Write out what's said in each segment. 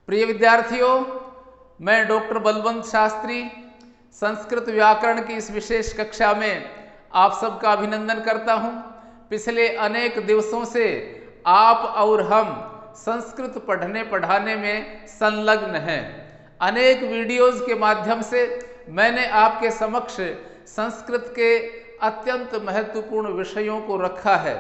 प्रिय विद्यार्थियों, मैं डॉक्टर बलवंत शास्त्री संस्कृत व्याकरण की इस विशेष कक्षा में आप सबका अभिनंदन करता हूं। पिछले अनेक दिवसों से आप और हम संस्कृत पढ़ने पढ़ाने में संलग्न हैं। अनेक वीडियोज़ के माध्यम से मैंने आपके समक्ष संस्कृत के अत्यंत महत्वपूर्ण विषयों को रखा है,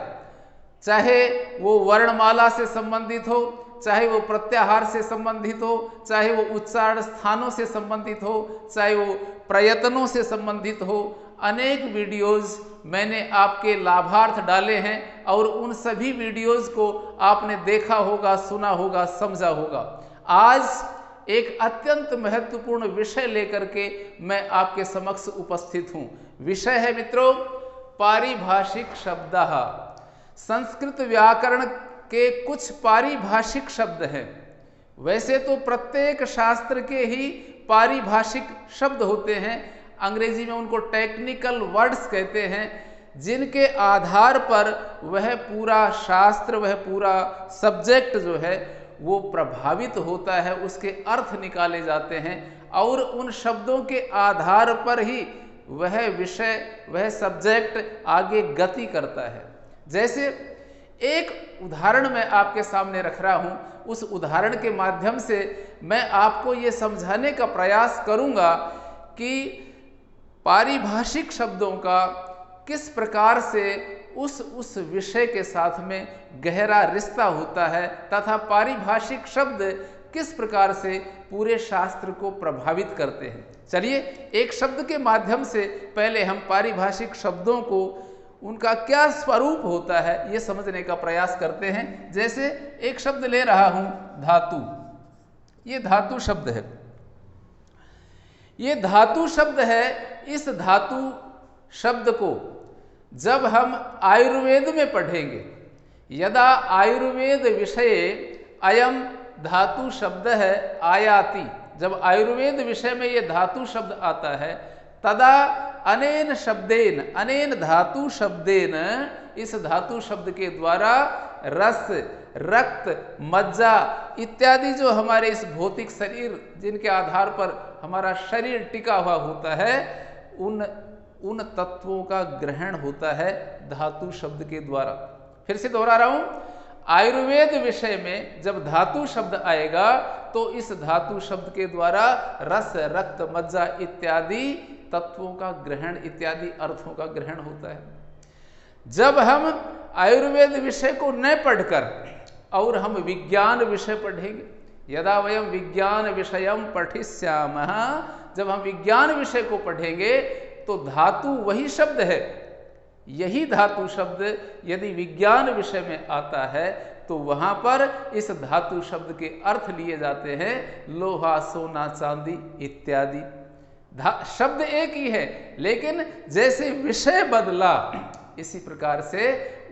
चाहे वो वर्णमाला से संबंधित हो, चाहे वो प्रत्याहार से संबंधित हो, चाहे वो उच्चारण स्थानों से संबंधित हो, चाहे वो प्रयत्नों से संबंधित हो। अनेक वीडियोज़ मैंने आपके लाभार्थ डाले हैं और उन सभी वीडियोज़ को आपने देखा होगा, सुना होगा, समझा होगा। आज एक अत्यंत महत्वपूर्ण विषय लेकर के मैं आपके समक्ष उपस्थित हूँ। विषय है मित्रों, पारिभाषिक शब्दः। संस्कृत व्याकरण के कुछ पारिभाषिक शब्द हैं। वैसे तो प्रत्येक शास्त्र के ही पारिभाषिक शब्द होते हैं, अंग्रेजी में उनको टेक्निकल वर्ड्स कहते हैं, जिनके आधार पर वह पूरा शास्त्र, वह पूरा सब्जेक्ट जो है वो प्रभावित होता है, उसके अर्थ निकाले जाते हैं और उन शब्दों के आधार पर ही वह विषय, वह सब्जेक्ट आगे गति करता है। जैसे एक उदाहरण मैं आपके सामने रख रहा हूं, उस उदाहरण के माध्यम से मैं आपको ये समझाने का प्रयास करूंगा कि पारिभाषिक शब्दों का किस प्रकार से उस विषय के साथ में गहरा रिश्ता होता है तथा पारिभाषिक शब्द किस प्रकार से पूरे शास्त्र को प्रभावित करते हैं। चलिए एक शब्द के माध्यम से पहले हम पारिभाषिक शब्दों को, उनका क्या स्वरूप होता है, ये समझने का प्रयास करते हैं। जैसे एक शब्द ले रहा हूं, धातु। ये धातु शब्द है, ये धातु शब्द है। इस धातु शब्द को जब हम आयुर्वेद में पढ़ेंगे, यदा आयुर्वेद विषय अयम धातु शब्द है आयाति, जब आयुर्वेद विषय में ये धातु शब्द आता है, तदा अनेन शब्देन, अनेन धातु शब्देन, इस धातु शब्द के द्वारा रस, रक्त, मज्जा इत्यादि जो हमारे इस भौतिक शरीर, जिनके आधार पर हमारा शरीर टिका हुआ होता है, उन तत्वों का ग्रहण होता है धातु शब्द के द्वारा। फिर से दोहरा रहा हूं, आयुर्वेद विषय में जब धातु शब्द आएगा तो इस धातु शब्द के द्वारा रस, रक्त, मज्जा इत्यादि तत्वों का ग्रहण, इत्यादि अर्थों का ग्रहण होता है। जब हम आयुर्वेद विषय को न पढ़कर और हम विज्ञान विषय पढ़ेंगे, यदा वयम विज्ञान विषयम पठिष्यामः, जब हम विज्ञान विषय को पढ़ेंगे तो धातु वही शब्द है। यही धातु शब्द यदि विज्ञान विषय में आता है तो वहां पर इस धातु शब्द के अर्थ लिए जाते हैं लोहा, सोना, चांदी इत्यादि। शब्द एक ही है, लेकिन जैसे विषय बदला इसी प्रकार से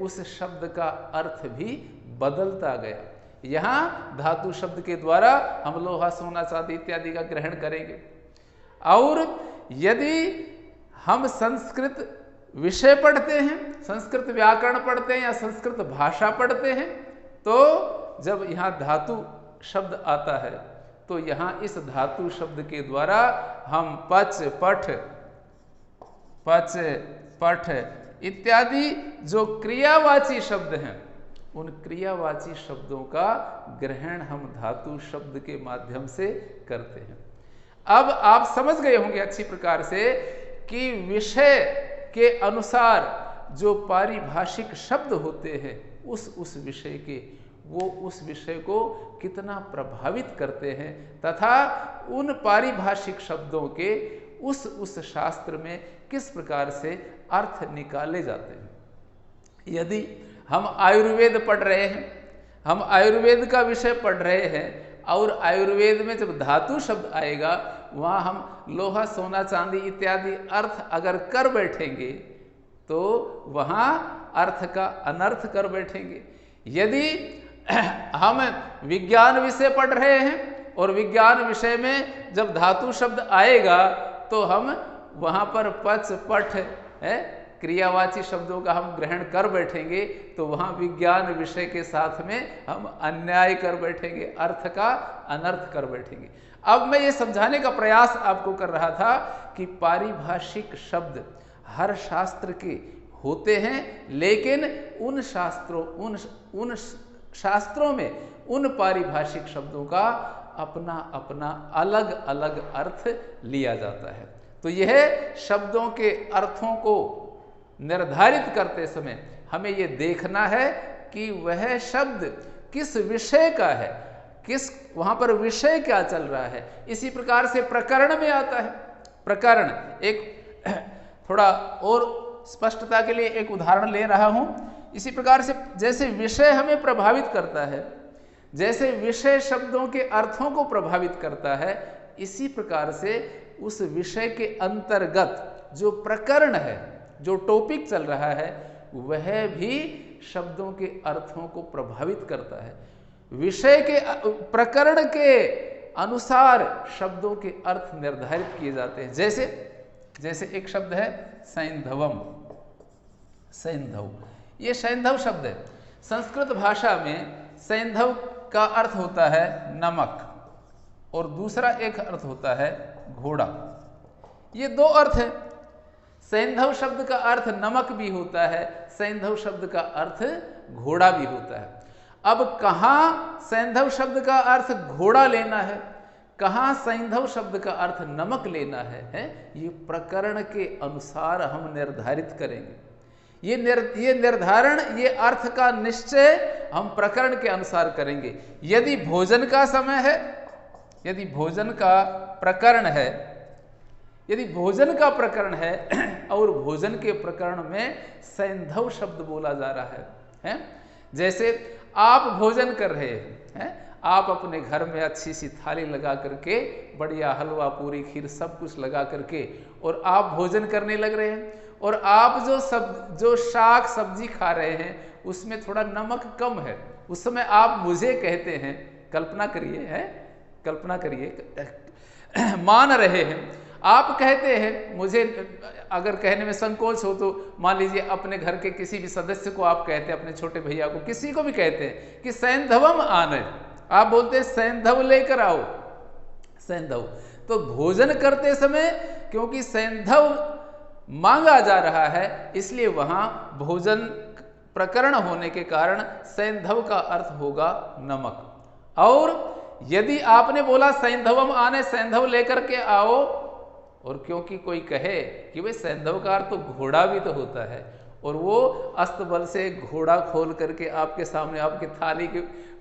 उस शब्द का अर्थ भी बदलता गया। यहाँ धातु शब्द के द्वारा हम लोहा, सोना, चांदी इत्यादि का ग्रहण करेंगे। और यदि हम संस्कृत विषय पढ़ते हैं, संस्कृत व्याकरण पढ़ते हैं या संस्कृत भाषा पढ़ते हैं, तो जब यहाँ धातु शब्द आता है तो यहाँ इस धातु शब्द के द्वारा हम पच, पठ, पच, पठ इत्यादि जो क्रियावाची शब्द हैं, उन क्रियावाची शब्दों का ग्रहण हम धातु शब्द के माध्यम से करते हैं। अब आप समझ गए होंगे अच्छी प्रकार से कि विषय के अनुसार जो पारिभाषिक शब्द होते हैं उस विषय के, वो उस विषय को कितना प्रभावित करते हैं तथा उन पारिभाषिक शब्दों के उस शास्त्र में किस प्रकार से अर्थ निकाले जाते हैं। यदि हम आयुर्वेद पढ़ रहे हैं, हम आयुर्वेद का विषय पढ़ रहे हैं और आयुर्वेद में जब धातु शब्द आएगा वहाँ हम लोहा, सोना, चांदी इत्यादि अर्थ अगर कर बैठेंगे तो वहाँ अर्थ का अनर्थ कर बैठेंगे। यदि हम विज्ञान विषय पढ़ रहे हैं और विज्ञान विषय में जब धातु शब्द आएगा तो हम वहाँ पर पच, पठ क्रियावाची शब्दों का हम ग्रहण कर बैठेंगे तो वहाँ विज्ञान विषय के साथ में हम अन्याय कर बैठेंगे, अर्थ का अनर्थ कर बैठेंगे। अब मैं ये समझाने का प्रयास आपको कर रहा था कि पारिभाषिक शब्द हर शास्त्र के होते हैं, लेकिन उन शास्त्रों में उन पारिभाषिक शब्दों का अपना अपना अलग अलग अर्थ लिया जाता है। तो यह शब्दों के अर्थों को निर्धारित करते समय हमें यह देखना है कि वह शब्द किस विषय का है, किस वहां पर विषय क्या चल रहा है। इसी प्रकार से प्रकरण में आता है। प्रकरण एक थोड़ा और स्पष्टता के लिए एक उदाहरण ले रहा हूं। इसी प्रकार से जैसे विषय हमें प्रभावित करता है, जैसे विषय शब्दों के अर्थों को प्रभावित करता है, इसी प्रकार से उस विषय के अंतर्गत जो प्रकरण है, जो टॉपिक चल रहा है, वह भी शब्दों के अर्थों को प्रभावित करता है। विषय के प्रकरण के अनुसार शब्दों के अर्थ निर्धारित किए जाते हैं। जैसे एक शब्द है सैंधवम, सैंधव, ये सैंधव शब्द है। संस्कृत भाषा में सैंधव का अर्थ होता है नमक और दूसरा एक अर्थ होता है घोड़ा। ये दो अर्थ है। सैंधव शब्द का अर्थ नमक भी होता है, सैंधव शब्द का अर्थ घोड़ा भी होता है। अब कहाँ सैंधव शब्द का अर्थ घोड़ा लेना है, कहाँ सैंधव शब्द का अर्थ नमक लेना है, ये प्रकरण के अनुसार हम निर्धारित करेंगे। ये निर्धारण, ये अर्थ का निश्चय हम प्रकरण के अनुसार करेंगे। यदि भोजन का समय है, यदि भोजन का प्रकरण है, यदि भोजन का प्रकरण है और भोजन के प्रकरण में सैंधव शब्द बोला जा रहा है, जैसे आप भोजन कर रहे हैं, आप अपने घर में अच्छी सी थाली लगा करके, बढ़िया हलवा पूरी खीर सब कुछ लगा करके, और आप भोजन करने लग रहे हैं, और आप जो शाक सब्जी खा रहे हैं उसमें थोड़ा नमक कम है, उस समय आप मुझे कहते हैं, कल्पना करिए, कल्पना करिए, मान रहे हैं, आप कहते हैं, मुझे अगर कहने में संकोच हो तो मान लीजिए अपने घर के किसी भी सदस्य को आप कहते हैं, अपने छोटे भैया को, किसी को भी कहते हैं कि सैंधवम आने, आप बोलते हैं सैंधव लेकर आओ, सैंधव। तो भोजन करते समय क्योंकि सैंधव मांगा जा रहा है, इसलिए वहां भोजन प्रकरण होने के कारण सैंधव का अर्थ होगा नमक। और यदि आपने बोला सैंधवम आने, सैंधव लेकर के आओ, और क्योंकि कोई कहे कि भाई सैंधव का अर्थ तो घोड़ा भी तो होता है, और वो अस्तबल से घोड़ा खोल करके आपके सामने, आपके थाली के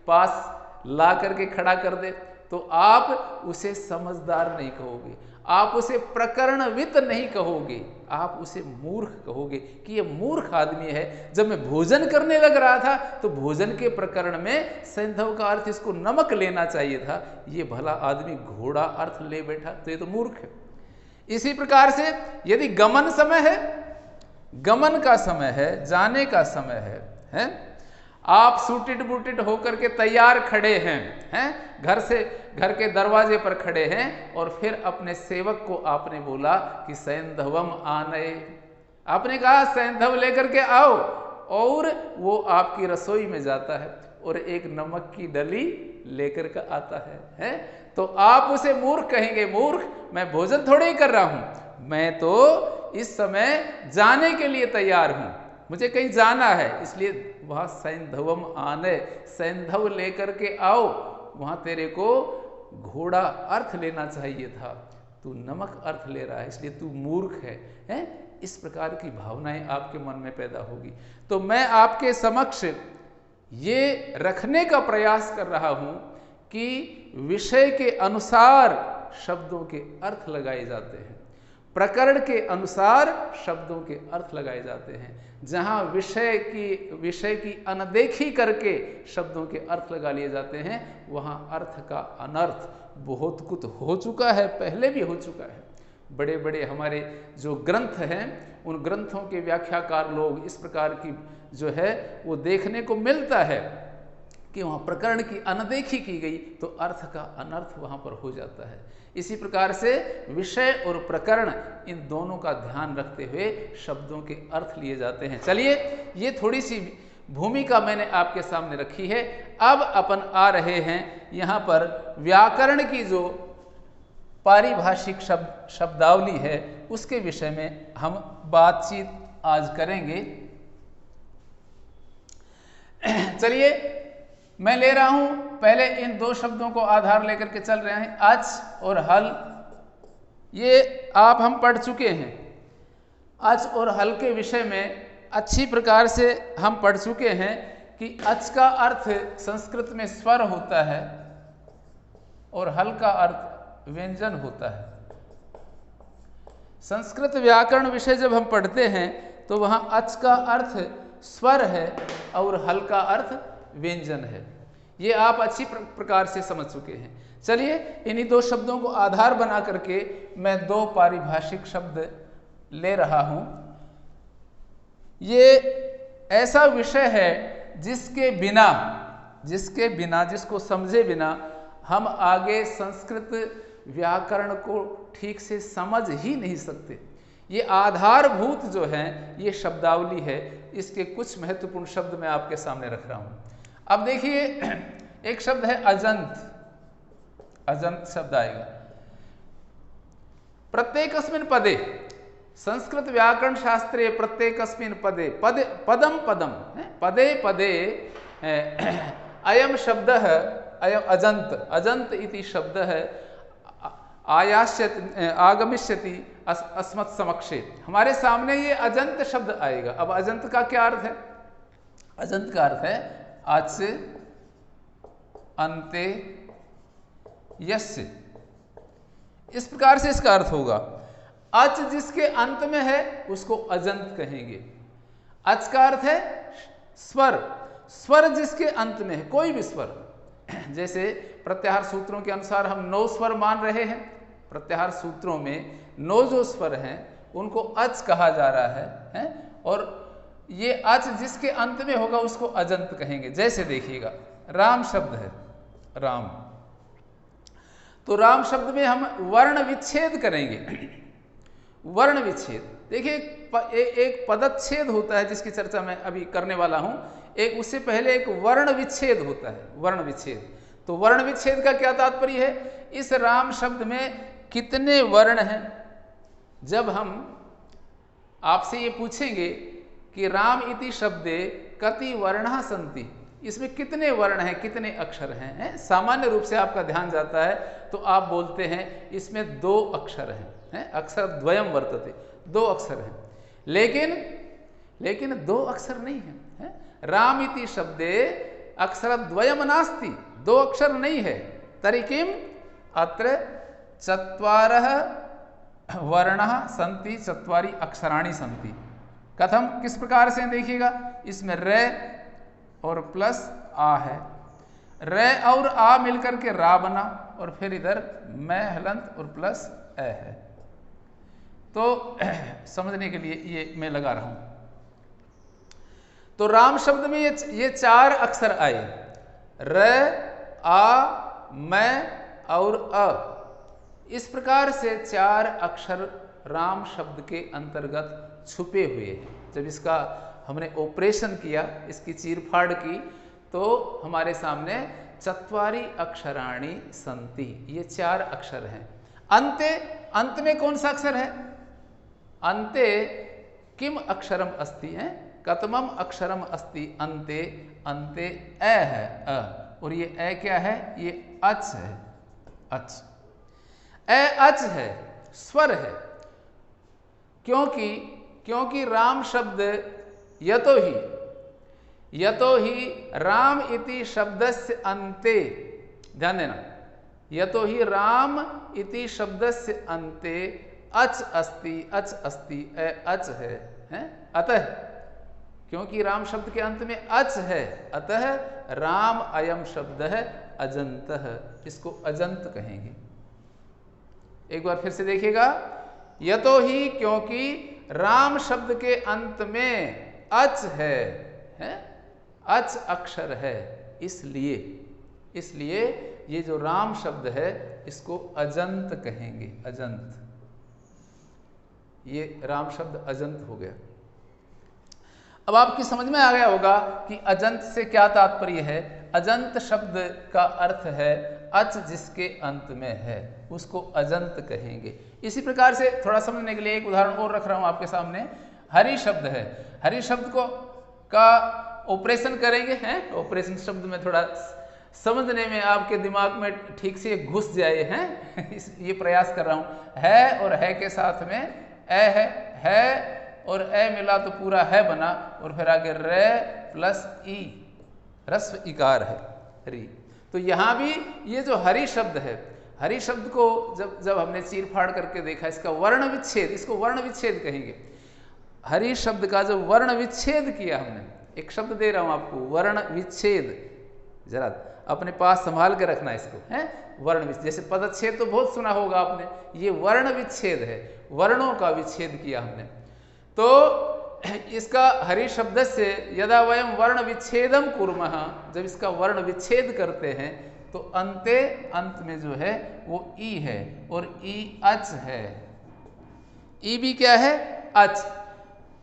पास ला करके खड़ा कर दे, तो आप उसे समझदार नहीं कहोगे, आप उसे प्रकरणवित नहीं कहोगे, आप उसे मूर्ख कहोगे कि ये मूर्ख आदमी है। जब मैं भोजन करने लग रहा था तो भोजन के प्रकरण में सैंधव का अर्थ इसको नमक लेना चाहिए था, ये भला आदमी घोड़ा अर्थ ले बैठा, तो ये तो मूर्ख है। इसी प्रकार से यदि गमन समय है, गमन का समय है, जाने का समय है, आप सूटिड बूटिड होकर के तैयार खड़े हैं, घर के दरवाजे पर खड़े हैं, और फिर अपने सेवक को आपने बोला कि सैंधवम आने, आपने कहा सैंधव लेकर के आओ, और वो आपकी रसोई में जाता है और एक नमक की डली लेकर के आता है, तो आप उसे मूर्ख कहेंगे, मूर्ख, मैं भोजन थोड़े ही कर रहा हूं, मैं तो इस समय जाने के लिए तैयार हूं, मुझे कहीं जाना है, इसलिए वहां सैंधवम आने, सैंधव लेकर के आओ, वहां तेरे को घोड़ा अर्थ लेना चाहिए था, तू नमक अर्थ ले रहा है, इसलिए तू मूर्ख है? इस प्रकार की भावनाएं आपके मन में पैदा होगी। तो मैं आपके समक्ष ये रखने का प्रयास कर रहा हूं कि विषय के अनुसार शब्दों के अर्थ लगाए जाते हैं, प्रकरण के अनुसार शब्दों के अर्थ लगाए जाते हैं। जहां विषय की अनदेखी करके शब्दों के अर्थ लगा लिए जाते हैं, वहां अर्थ का अनर्थ बहुत कुछ हो चुका है, पहले भी हो चुका है। बड़े बड़े हमारे जो ग्रंथ हैं, उन ग्रंथों के व्याख्याकार लोग इस प्रकार की जो है वो देखने को मिलता है। कि वहाँ प्रकरण की अनदेखी की गई तो अर्थ का अनर्थ वहाँ पर हो जाता है। इसी प्रकार से विषय और प्रकरण इन दोनों का ध्यान रखते हुए शब्दों के अर्थ लिए जाते हैं। चलिए, ये थोड़ी सी भूमिका मैंने आपके सामने रखी है। अब अपन आ रहे हैं यहाँ पर व्याकरण की जो पारिभाषिक शब्दावली है उसके विषय में हम बातचीत आज करेंगे। चलिए, मैं ले रहा हूं, पहले इन दो शब्दों को आधार लेकर के चल रहे हैं। अच और हल, ये आप हम पढ़ चुके हैं। अच और हल के विषय में अच्छी प्रकार से हम पढ़ चुके हैं कि अच का अर्थ संस्कृत में स्वर होता है और हल का अर्थ व्यंजन होता है। संस्कृत व्याकरण विषय जब हम पढ़ते हैं तो वहाँ अच का अर्थ स्वर है और हल का अर्थ व्यंजन है। ये आप अच्छी प्रकार से समझ चुके हैं। चलिए, इन्हीं दो शब्दों को आधार बना करके मैं दो पारिभाषिक शब्द ले रहा हूं। ये ऐसा विषय है जिसके बिना जिसको समझे बिना हम आगे संस्कृत व्याकरण को ठीक से समझ ही नहीं सकते। ये आधारभूत जो है ये शब्दावली है। इसके कुछ महत्वपूर्ण शब्द मैं आपके सामने रख रहा हूं। अब देखिए, एक शब्द है अजंत शब्द आएगा। प्रत्येकस्मिन् पदे, संस्कृत व्याकरण शास्त्रे प्रत्येकस्मिन् पदे पदम पदे पदे अयम शब्द है, अयम अजंत इति शब्द है आगमिष्यति अस्मत् समक्षे। हमारे सामने ये अजंत शब्द आएगा। अब अजंत का क्या अर्थ है? अजंत का अर्थ है अच अन्ते यस्य। इस प्रकार से इसका अर्थ होगा। अच जिसके अंत में है उसको अजंत कहेंगे। अच का अर्थ है स्वर जिसके अंत में है, कोई भी स्वर। जैसे प्रत्याहार सूत्रों के अनुसार हम 9 स्वर मान रहे हैं। प्रत्याहार सूत्रों में 9 जो स्वर हैं उनको अच कहा जा रहा है और ये अच जिसके अंत में होगा उसको अजंत कहेंगे। जैसे देखिएगा, राम शब्द है, राम, तो राम शब्द में हम वर्ण विच्छेद करेंगे। वर्ण विच्छेद, देखिए एक पदच्छेद होता है जिसकी चर्चा मैं अभी करने वाला हूं। एक उससे पहले एक वर्ण विच्छेद होता है, वर्ण विच्छेद। तो वर्ण विच्छेद का क्या तात्पर्य है? इस राम शब्द में कितने वर्ण हैं? जब हम आपसे ये पूछेंगे कि राम इति शब्दे कति वर्णः सन्ति, इसमें कितने वर्ण हैं, कितने अक्षर हैं? सामान्य रूप से आपका ध्यान जाता है तो आप बोलते हैं इसमें 2 अक्षर हैं, अक्षर द्वयम वर्तते, 2 अक्षर हैं। लेकिन 2 अक्षर नहीं है। राम इति शब्दे अक्षर द्वयम नास्ति, 2 अक्षर नहीं है। तर्हि किम अत्र 4 वर्णः सन्ति, 4 अक्षराणि सन्ति। कथम, किस प्रकार से देखिएगा, इसमें र और प्लस आ है, र और आ मिलकर के रा बना और फिर इधर मैं हलंत और प्लस ए है। तो समझने के लिए ये मैं लगा रहा हूं। तो राम शब्द में ये 4 अक्षर आए, र, आ, मैं और अ। इस प्रकार से 4 अक्षर राम शब्द के अंतर्गत छुपे हुए हैं। जब इसका हमने ऑपरेशन किया, इसकी चीरफाड़ की, तो हमारे सामने 4 अक्षराणि सन्ति, ये 4 अक्षर हैं। अंत में कौन सा अक्षर है? अन्ते किम अक्षरम अस्ति है, कतमम अक्षरम अस्ति अन्ते, अन्ते ए है, अ। और ये ए क्या है? ये अच है, अच। ए अच है, स्वर है। क्योंकि राम शब्द यतो ही राम इति शब्दस्य अन्ते, ध्यान देना, यतो ही राम इति शब्दस्य अन्ते अच अस्ति, ए अच है, अतः, क्योंकि राम शब्द के अंत में अच है, अतः राम अयम शब्द है अजंतः, इसको अजंत कहेंगे। एक बार फिर से देखिएगा, यतो ही, क्योंकि राम शब्द के अंत में अच है, अच अक्षर है, इसलिए ये जो राम शब्द है इसको अजंत कहेंगे, अजंत। ये राम शब्द अजंत हो गया। अब आपकी समझ में आ गया होगा कि अजंत से क्या तात्पर्य है। अजंत शब्द का अर्थ है अच जिसके अंत में है, उसको अजंत कहेंगे। इसी प्रकार से थोड़ा समझने के लिए एक उदाहरण और रख रहा हूं आपके सामने। हरि शब्द है, हरि शब्द को का ऑपरेशन करेंगे, हैं ऑपरेशन शब्द में थोड़ा समझने में आपके दिमाग में ठीक से घुस जाए, हैं ये प्रयास कर रहा हूं। है और है के साथ में ए है और ए मिला तो पूरा है बना, और फिर आगे रे प्लस ई, रस्व इकार है हरि। तो यहां भी ये जो हरि शब्द है, हरि शब्द को जब हमने चीर फाड़ करके देखा, इसका वर्ण विच्छेद, इसको वर्ण विच्छेद कहेंगे। हरि शब्द का जब वर्ण विच्छेद किया हमने, एक शब्द दे रहा हूं आपको, वर्ण विच्छेद, जरा अपने पास संभाल के रखना इसको, है वर्ण विच्छेद। जैसे पदच्छेद तो बहुत सुना होगा आपने, ये वर्ण विच्छेद है, वर्णों का विच्छेद किया हमने। तो इसका हरि शब्द से यदा वयम वर्ण विच्छेदम कुर्मः, जब इसका वर्ण विच्छेद करते हैं तो अंते, अंत में जो है वो ई है, और ई अच है। ई भी क्या है? अच।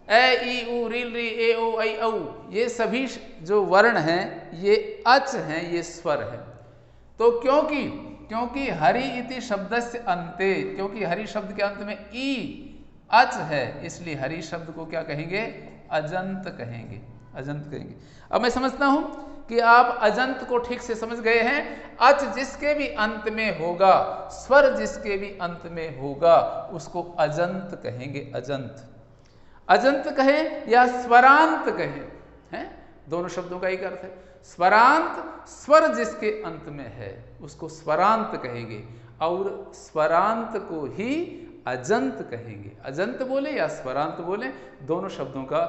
ए ई उ रिल री ए ओ ऐ औ, ये सभी जो वर्ण हैं ये अच हैं, ये स्वर है। तो क्योंकि हरि इति शब्दस्य अन्ते, क्योंकि हरि शब्द के अंत में ई अच है, इसलिए हरि शब्द को क्या कहेंगे? अजंत कहेंगे, अजंत कहेंगे। अब मैं समझता हूं कि आप अजंत को ठीक से समझ गए हैं। अच जिसके भी अंत में होगा, स्वर जिसके भी अंत में होगा, उसको अजंत कहेंगे, अजंत। अजंत कहें या स्वरांत कहें, हैं दोनों शब्दों का एक अर्थ है। स्वरांत, स्वर जिसके अंत में है उसको स्वरांत कहेंगे, और स्वरांत को ही अजंत कहेंगे। अजंत बोले या स्वरांत बोले, दोनों शब्दों का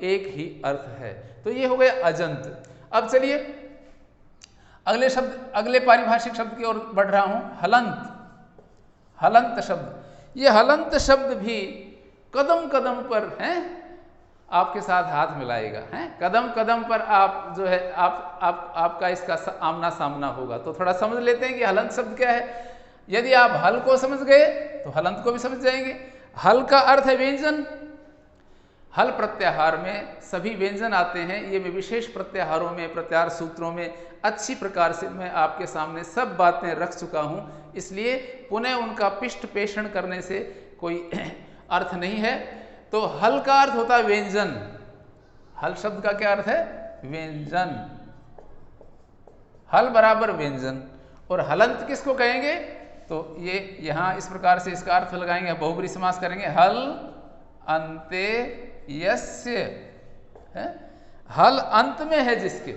एक ही अर्थ है। तो ये हो गया अजंत। अब चलिए अगले शब्द, अगले पारिभाषिक शब्द की ओर बढ़ रहा हूं, हलंत। हलंत शब्द, ये हलंत शब्द भी कदम कदम पर हैं आपके साथ हाथ मिलाएगा, हैं कदम कदम पर आप जो है आपका इसका आमना सामना होगा। तो थोड़ा समझ लेते हैं कि हलंत शब्द क्या है। यदि आप हल को समझ गए तो हलंत को भी समझ जाएंगे। हल का अर्थ है व्यंजन। हल प्रत्याहार में सभी व्यंजन आते हैं। ये मैं विशेष प्रत्याहारों में, प्रत्याहार सूत्रों में अच्छी प्रकार से मैं आपके सामने सब बातें रख चुका हूं, इसलिए पुनः उनका पिष्ट पेषण करने से कोई अर्थ नहीं है। तो हल का अर्थ होता है व्यंजन। हल शब्द का क्या अर्थ है? व्यंजन। हल बराबर व्यंजन। और हलंत किसको कहेंगे? तो ये यहां इस प्रकार से इसका अर्थ लगाएंगे, बहुब्री समास करेंगे, हल अंते यस्य, है हल अंत में है जिसके,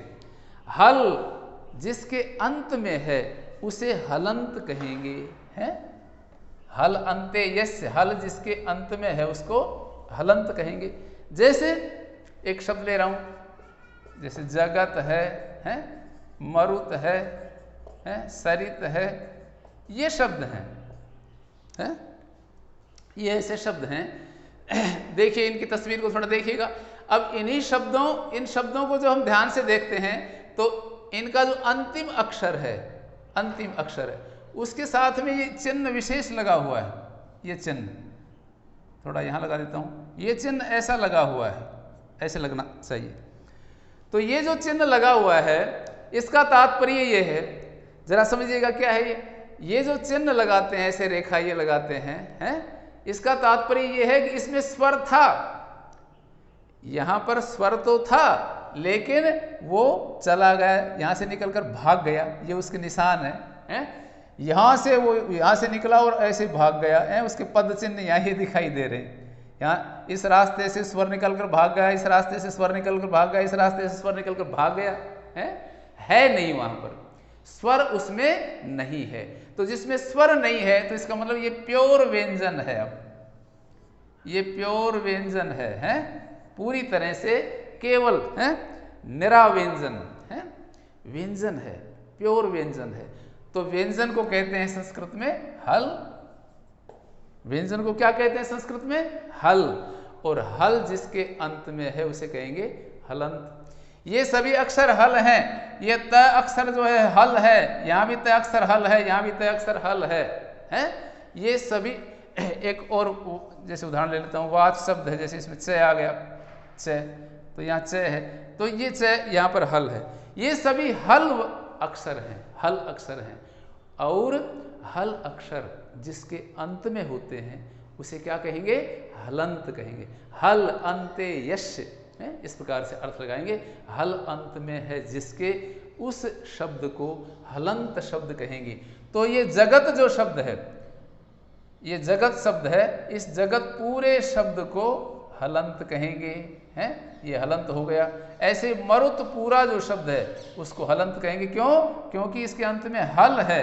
हल जिसके अंत में है उसे हलंत कहेंगे, है हल अंते यस्य, हल जिसके अंत में है उसको हलंत कहेंगे। जैसे एक शब्द ले रहा हूं, जैसे जगत है मरुत है सरित है, ये शब्द हैं, ये ऐसे शब्द हैं। देखिए इनकी तस्वीर को थोड़ा देखिएगा। अब इन शब्दों को जो हम ध्यान से देखते हैं तो इनका जो अंतिम अक्षर है, अंतिम अक्षर है, उसके साथ में ये चिन्ह विशेष लगा हुआ है। ये चिन्ह थोड़ा यहां लगा देता हूं, ये चिन्ह ऐसा लगा हुआ है, ऐसे लगना चाहिए। तो ये जो चिन्ह लगा हुआ है इसका तात्पर्य ये है, जरा समझिएगा क्या है ये जो चिन्ह लगाते हैं, ऐसे रेखा ये लगाते हैं, इसका तात्पर्य ये है कि इसमें स्वर था। यहां पर स्वर तो था लेकिन वो चला गया, यहां से निकलकर भाग गया, ये उसके निशान है। यहां से वो यहां से निकला और ऐसे भाग गया है, उसके पद चिन्ह यहीं दिखाई दे रहे हैं। यहाँ इस रास्ते से स्वर निकलकर भाग गया, इस रास्ते से स्वर निकलकर भाग गया, इस रास्ते से स्वर निकलकर भाग गया, है नहीं, वहां पर स्वर उसमें नहीं है। तो जिसमें स्वर नहीं है तो इसका मतलब ये प्योर व्यंजन है। अब ये प्योर व्यंजन है पूरी तरह से केवल निराव्यंजन है, व्यंजन है, प्योर व्यंजन है। तो व्यंजन को कहते हैं संस्कृत में हल। व्यंजन को क्या कहते हैं संस्कृत में? हल। और हल जिसके अंत में है उसे कहेंगे हलंत। ये सभी अक्षर हल हैं। ये त अक्षर जो है हल है, यहाँ भी त अक्षर हल है, यहाँ भी त अक्षर हल है, हैं? ये सभी एक और जैसे उदाहरण ले लेता हूँ, वाच शब्द है, जैसे इसमें च आ गया, च, तो यहाँ च है, तो ये च यहाँ पर हल है। ये सभी हल अक्षर हैं, हल अक्षर हैं। और हल अक्षर जिसके अंत में होते हैं उसे क्या कहेंगे? हलंत कहेंगे। हल अंते यश, इस प्रकार से अर्थ लगाएंगे। हल अंत में है जिसके, उस शब्द को हलंत शब्द कहेंगे। तो ये जगत जो शब्द है, ये जगत शब्द है, इस जगत पूरे शब्द को हलंत कहेंगे, हैं? ये हलंत हो गया। ऐसे मरुत पूरा जो शब्द है उसको हलंत कहेंगे। क्यों? क्योंकि इसके अंत में हल है।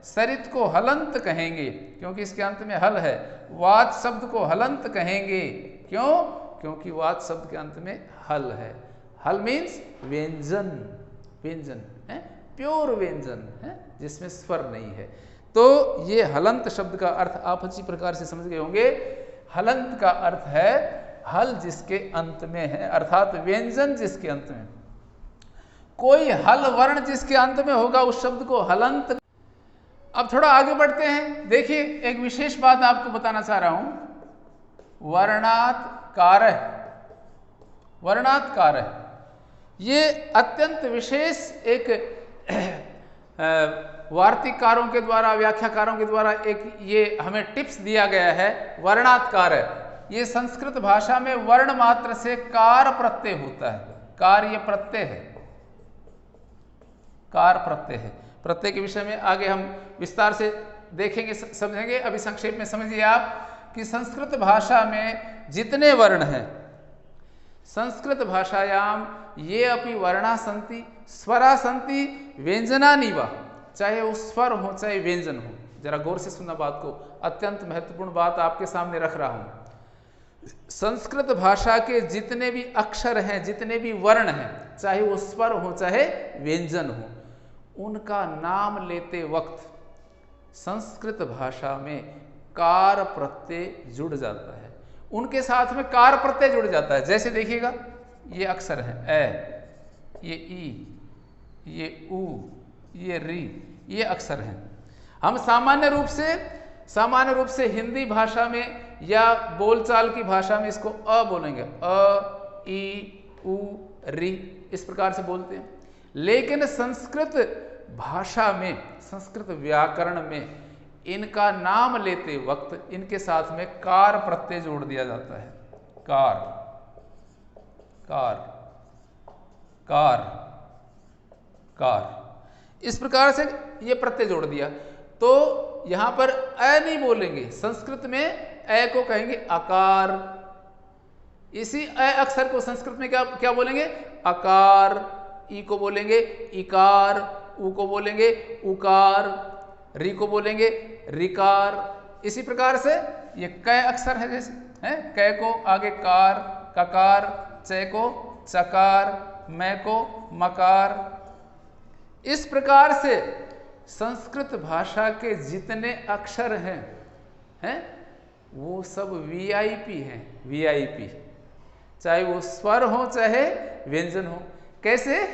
सरित को हलंत कहेंगे क्योंकि इसके अंत में हल है। वाच शब्द को हलंत कहेंगे। क्यों? क्योंकि वाच शब्द के अंत में हल है। हल मीन्स व्यंजन, व्यंजन है, प्योर व्यंजन है जिसमें स्वर नहीं है। तो ये हलंत शब्द का अर्थ आप अच्छी प्रकार से समझ गए होंगे। हलंत का अर्थ है हल जिसके अंत में है, अर्थात व्यंजन जिसके अंत में। कोई हल वर्ण जिसके अंत में होगा उस शब्द को हलंत। अब थोड़ा आगे बढ़ते हैं। देखिए, एक विशेष बात आपको बताना चाह रहा हूं। वर्णात्कारः, वर्णात्कारः ये अत्यंत विशेष एक वार्तिककारों के द्वारा, व्याख्याकारों के द्वारा एक ये हमें टिप्स दिया गया है। वर्णात्कारः ये संस्कृत भाषा में वर्ण मात्र से कार प्रत्यय होता है। कार ये प्रत्यय है, कार प्रत्यय है। प्रत्यय के विषय में आगे हम विस्तार से देखेंगे, समझेंगे। अभी संक्षेप में समझिए आप कि संस्कृत भाषा में जितने वर्ण हैं, संस्कृत भाषायाम ये अपि वर्णा सन्ति, स्वरा सन्ति, व्यंजनानि वा। चाहे वो स्वर हो चाहे व्यंजन हो। जरा गौर से सुनना बात को, अत्यंत महत्वपूर्ण बात आपके सामने रख रहा हूं। संस्कृत भाषा के जितने भी अक्षर हैं, जितने भी वर्ण हैं, चाहे वो स्वर हो चाहे व्यंजन हो, उनका नाम लेते वक्त संस्कृत भाषा में कार प्रत्यय जुड़ जाता है। उनके साथ में कार प्रत्यय जुड़ जाता है। जैसे देखिएगा, ये अक्षर है ए, ये ई, ये उ, ये री, ये अक्षर हैं। हम सामान्य रूप से हिंदी भाषा में या बोलचाल की भाषा में इसको अ बोलेंगे, अ, ई, उ, री, इस प्रकार से बोलते हैं। लेकिन संस्कृत भाषा में, संस्कृत व्याकरण में इनका नाम लेते वक्त इनके साथ में कार प्रत्यय जोड़ दिया जाता है। कार, कार, कार, कार, इस प्रकार से ये प्रत्यय जोड़ दिया। तो यहां पर अ नहीं बोलेंगे, संस्कृत में अ को कहेंगे अकार। इसी अ अक्षर को संस्कृत में क्या बोलेंगे? अकार। ई को बोलेंगे इकार, उ को बोलेंगे उकार, री को बोलेंगे रिकार। इसी प्रकार से ये क अक्षर है, जैसे है क को आगे कार, ककार, च को चकार, मैं को मकार। इस प्रकार से संस्कृत भाषा के जितने अक्षर हैं वो सब वीआईपी हैं, वीआईपी। चाहे वो स्वर हो चाहे व्यंजन हो। कैसे?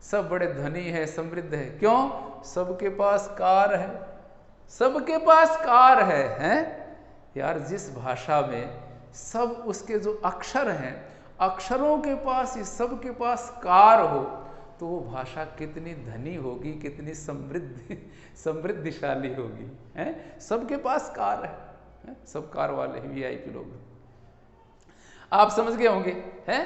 सब बड़े धनी है, समृद्ध है। क्यों? सबके पास कार है, सबके पास कार है, हैं? यार, जिस भाषा में सब उसके जो अक्षर हैं, अक्षरों के पास, ये सबके पास कार हो, तो वो भाषा कितनी धनी होगी, कितनी समृद्धिशाली होगी, हैं? सबके पास कार है, सब कार वाले हैं, वीआईपी लोग। आप समझ गए होंगे हैं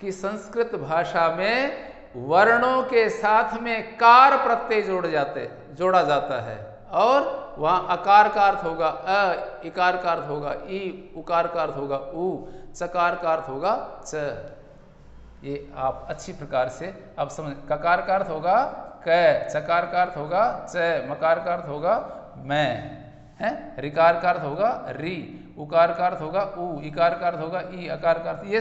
कि संस्कृत भाषा में वर्णों के साथ में कार प्रत्यय जोड़ा जाता है। और वहां अकार का अर्थ होगा अ, इकार का अर्थ होगा ई, उकार का अर्थ होगा उ, चकार का अर्थ होगा च। ये आप अच्छी प्रकार से आप समझ। ककार का अर्थ होगा क, चकार का अर्थ होगा च, मकार का अर्थ होगा मैं, है, रिकार का अर्थ होगा री, उकार का अर्थ होगा उ, इकार का अर्थ होगा ई, अकार का अर्थ। ये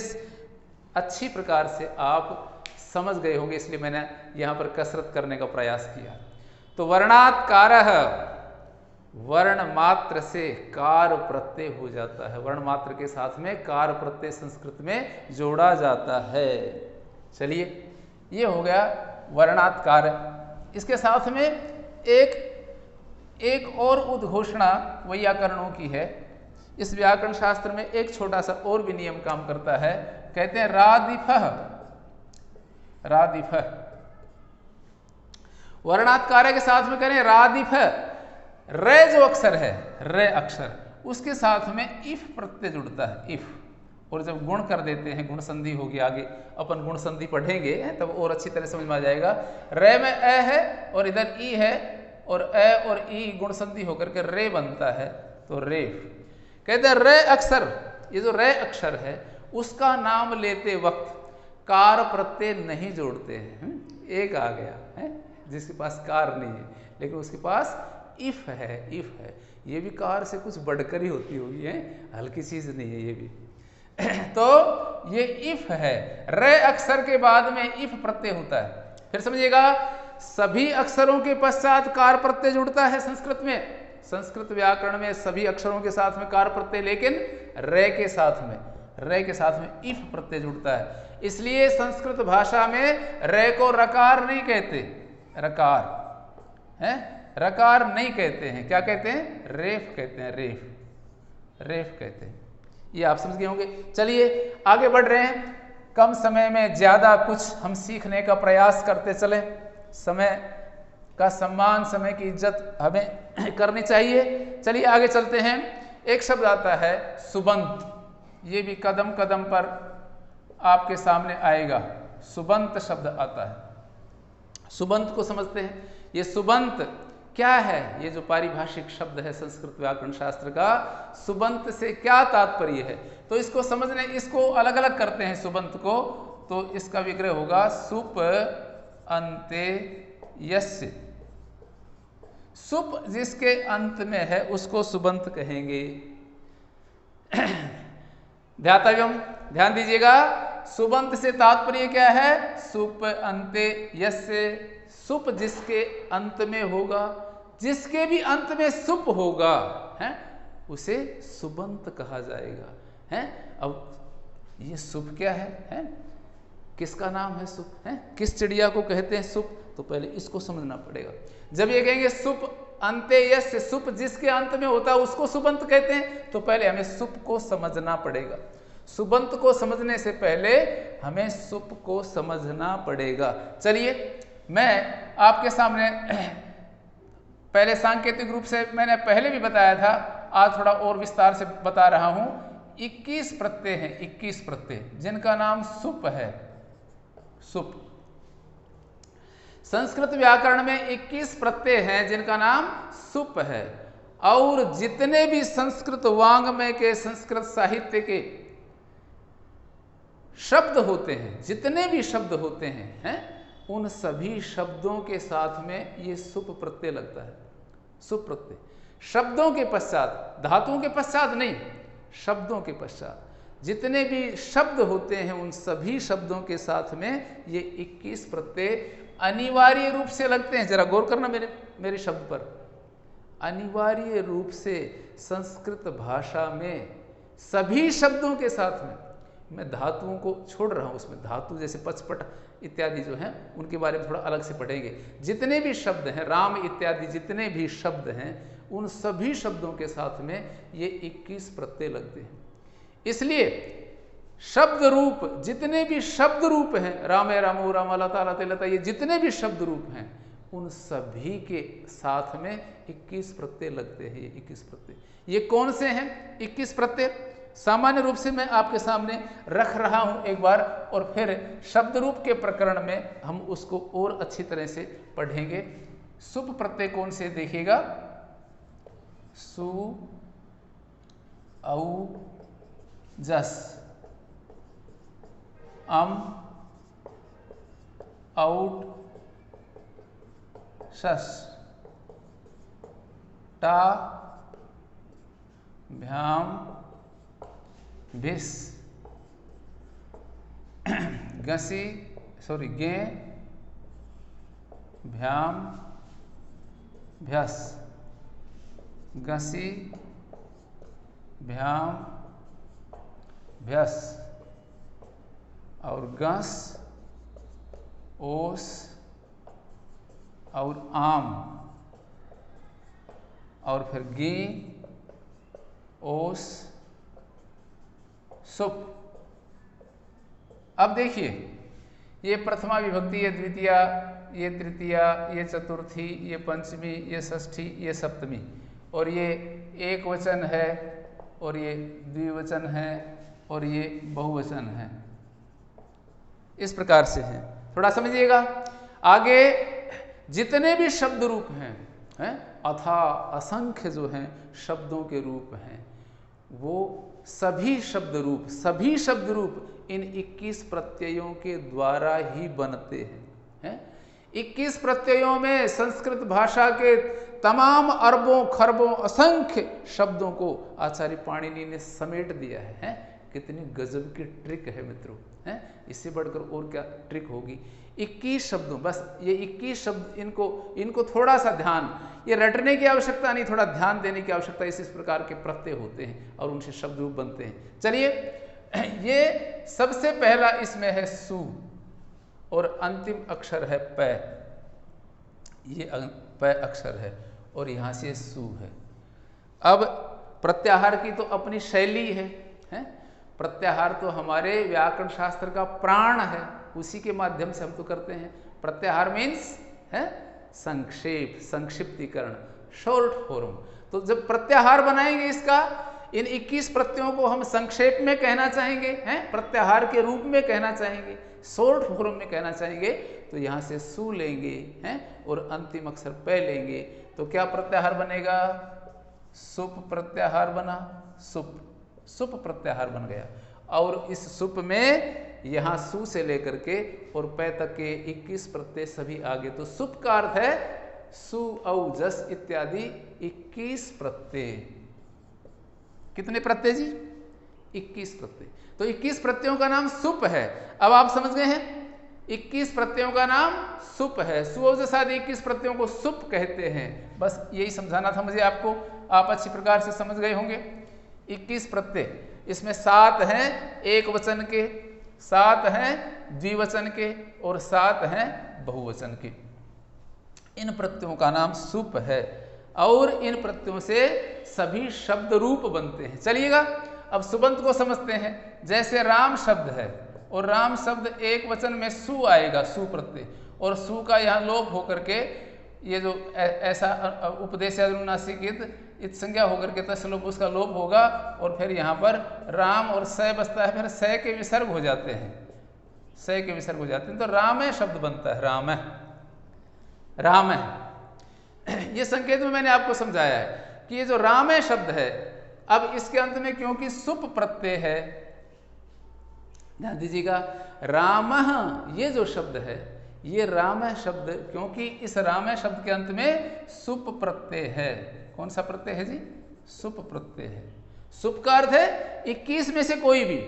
अच्छी प्रकार से आप समझ गए होंगे, इसलिए मैंने यहाँ पर कसरत करने का प्रयास किया। तो वर्णात्कारः, वर्ण मात्र से कार प्रत्यय हो जाता है। वर्ण मात्र के साथ में कार प्रत्यय संस्कृत में जोड़ा जाता है। चलिए, ये हो गया वर्णात कार्य। इसके साथ में एक और उद्घोषणा वैयाकरणों की है। इस व्याकरण शास्त्र में एक छोटा सा और भी नियम काम करता है, कहते हैं रादिफः। रादिफः वर्णात कार्य के साथ में करें रादिफः, रे जो अक्षर है, रे अक्षर, उसके साथ में इफ प्रत्यय जुड़ता है, इफ। और जब गुण कर देते हैं, गुण संधि होगी, आगे अपन गुण संधि पढ़ेंगे तब और अच्छी तरह समझ में आ जाएगा। रे में अ है और इधर ई है, और अ और ई गुण संधि होकर के रे बनता है, तो रेफ। कहते हैं रे अक्षर, ये जो रे अक्षर है उसका नाम लेते वक्त कार प्रत्यय नहीं जोड़ते हैं। एक आ गया है जिसके पास कार नहीं है, लेकिन उसके पास इफ है, इफ है। ये भी कार से कुछ बढ़कर ही होती होगी, है, हल्की चीज नहीं है ये भी। तो ये इफ है, रे अक्षर के बाद में इफ प्रत्यय होता है। फिर समझिएगा, सभी अक्षरों के पश्चात कार प्रत्यय जुड़ता है संस्कृत में। संस्कृत व्याकरण में सभी अक्षरों के साथ में कार प्रत्यय, लेकिन रे के साथ में इफ प्रत्यय जुड़ता है। इसलिए संस्कृत भाषा में रे को रकार नहीं कहते, रकार है, रकार नहीं कहते हैं, क्या कहते हैं? रेफ कहते हैं, रेफ कहते हैं। ये आप समझ गए होंगे। चलिए आगे बढ़ रहे हैं, कम समय में ज्यादा कुछ हम सीखने का प्रयास करते चलें। समय का सम्मान, समय की इज्जत हमें करनी चाहिए। चलिए आगे चलते हैं। एक शब्द आता है सुबंत, ये भी कदम कदम पर आपके सामने आएगा। सुबंत शब्द आता है, सुबंत को समझते हैं। ये सुबंत क्या है? ये जो पारिभाषिक शब्द है संस्कृत व्याकरण शास्त्र का, सुबंत से क्या तात्पर्य है, तो इसको समझने, इसको अलग अलग करते हैं सुबंत को। तो इसका विग्रह होगा सुप अंते यस्य। सुप जिसके अंत में है उसको सुबंत कहेंगे। ध्यातव्यम, ध्यान दीजिएगा, सुबंत से तात्पर्य क्या है? सुप अंते यस्य, सुप जिसके अंत में होगा, जिसके भी अंत में सुप होगा है, उसे सुबंत कहा जाएगा है। अब ये सुप क्या है? किसका नाम है सुप? है किस चिड़िया को कहते हैं सुप? तो पहले इसको समझना पड़ेगा। जब ये कहेंगे सुप अंते यस्य, सुप जिसके अंत में होता है उसको सुबंत कहते हैं, तो पहले हमें सुप को समझना पड़ेगा। सुबंत को समझने से पहले हमें सुप को समझना पड़ेगा। चलिए मैं आपके सामने पहले सांकेतिक रूप से मैंने पहले भी बताया था, आज थोड़ा और विस्तार से बता रहा हूं। 21 प्रत्यय हैं, 21 प्रत्यय जिनका नाम सुप है, सुप। संस्कृत व्याकरण में 21 प्रत्यय हैं जिनका नाम सुप है। और जितने भी संस्कृत वाङ्मय के, संस्कृत साहित्य के शब्द होते हैं, जितने भी शब्द होते हैं, उन सभी शब्दों के साथ में ये सुप प्रत्यय लगता है। सुप प्रत्यय शब्दों के पश्चात, धातुओं के पश्चात नहीं, शब्दों के पश्चात जितने भी शब्द होते हैं उन सभी शब्दों के साथ में ये 21 प्रत्यय अनिवार्य रूप से लगते हैं। जरा गौर करना मेरे शब्द पर। अनिवार्य रूप से संस्कृत भाषा में सभी शब्दों के साथ में, मैं धातुओं को छोड़ रहा हूं, उसमें धातु जैसे पचपट इत्यादि जो हैं उनके बारे में थोड़ा अलग से पढ़ेंगे। जितने भी शब्द हैं, राम इत्यादि जितने भी शब्द हैं, उन सभी शब्दों के साथ में ये 21 प्रत्यय लगते हैं। इसलिए शब्द रूप, जितने भी शब्द रूप हैं, रामे रामो रामा लता लते लता, ये जितने भी शब्द रूप हैं उन सभी के साथ में 21 प्रत्यय लगते हैं। ये 21 प्रत्यय ये कौन से हैं 21 प्रत्यय? सामान्य रूप से मैं आपके सामने रख रहा हूं एक बार, और फिर शब्द रूप के प्रकरण में हम उसको और अच्छी तरह से पढ़ेंगे। सुप प्रत्यय कौन से देखिएगा? सु औ जस, अम औट शस, टा भ्याम भिस, गसी गे भ्याम भ्यस, गसी भ्याम भ्यस, और गस ओस और आम, और फिर गी, ओस, सुप। अब देखिए, ये प्रथमा विभक्ति, ये द्वितीया, ये तृतीया, ये चतुर्थी, ये पंचमी, ये षष्ठी, ये सप्तमी, और ये एक वचन है, और ये द्विवचन है, और ये बहुवचन है। इस प्रकार से है, थोड़ा समझिएगा। आगे जितने भी शब्द रूप हैं अथा असंख्य जो हैं शब्दों के रूप हैं, वो सभी शब्द रूप इन 21 प्रत्ययों के द्वारा ही बनते हैं। 21 प्रत्ययों में संस्कृत भाषा के तमाम अरबों खरबों असंख्य शब्दों को आचार्य पाणिनि ने समेट दिया है। कितनी गजब की ट्रिक है मित्रों, है? इससे बढ़कर और क्या ट्रिक होगी। 21 शब्दों, बस ये 21 शब्द, इनको थोड़ा सा ध्यान, ये रटने की आवश्यकता नहीं, थोड़ा ध्यान देने की आवश्यकता। इस प्रकार के प्रत्यय होते हैं और उनसे शब्द रूप बनते हैं। चलिए, ये सबसे पहला इसमें है सु, और अंतिम अक्षर है पै। ये पै अक्षर है और यहाँ से सु है। अब प्रत्याहार की तो अपनी शैली है? प्रत्याहार तो हमारे व्याकरण शास्त्र का प्राण है, उसी के माध्यम से हम तो करते हैं। प्रत्याहार मीन्स है संक्षेप, संक्षिप्तीकरण, शॉर्ट फॉर्म। तो जब प्रत्याहार बनाएंगे इसका, इन 21 प्रत्ययों को हम संक्षेप में कहना चाहेंगे, प्रत्याहार के रूप में कहना चाहेंगे, शॉर्ट फॉर्म में कहना चाहेंगे, तो यहाँ से सु लेंगे और अंतिम अक्षर पै लेंगे, तो क्या प्रत्याहार बनेगा? सुप प्रत्याहार बना, सुप प्रत्याहार बन गया। और इस सुप में यहाँ सु से लेकर के और पै तक के 21 प्रत्यय सभी आगे। तो सुप का अर्थ है सु, औ, जस इत्यादि 21 प्रत्यय। कितने प्रत्यय जी? 21 प्रत्यय। तो 21 प्रत्ययों का नाम सुप है। अब आप समझ गए हैं, 21 प्रत्ययों का नाम सुप है। सु, औ, जस आदि 21 प्रत्ययों को सुप कहते हैं। बस यही समझाना था मुझे आपको, आप अच्छी प्रकार से समझ गए होंगे। 21 प्रत्यय, इसमें 7 हैं एक वचन के, 7 हैं द्विवचन के, और 7 हैं बहुवचन के। इन प्रत्ययों का नाम सुप है और इन प्रत्ययों से सभी शब्द रूप बनते हैं। चलिएगा, अब सुबंत को समझते हैं। जैसे राम शब्द है, और राम शब्द एक वचन में सु आएगा, सु प्रत्यय, और सु का यहाँ लोप होकर के ये जो ऐसा उपदेशानुनासिक इत संज्ञा होकर के तसलोप, उसका लोप होगा, और फिर यहाँ पर राम और स बसता है, फिर स के विसर्ग हो जाते हैं, स के विसर्ग हो जाते हैं, तो राम शब्द बनता है। राम है। ये संकेत में मैंने आपको समझाया है कि ये जो राम शब्द है, अब इसके अंत में क्योंकि सुप प्रत्यय है, ध्यान दीजिएगा, राम, ये जो शब्द है, ये राम शब्द, क्योंकि इस राम शब्द के अंत में सुप प्रत्यय है। कौन सा प्रत्यय है जी? सुप प्रत्यय है। सुप का अर्थ है 21 में से कोई भी।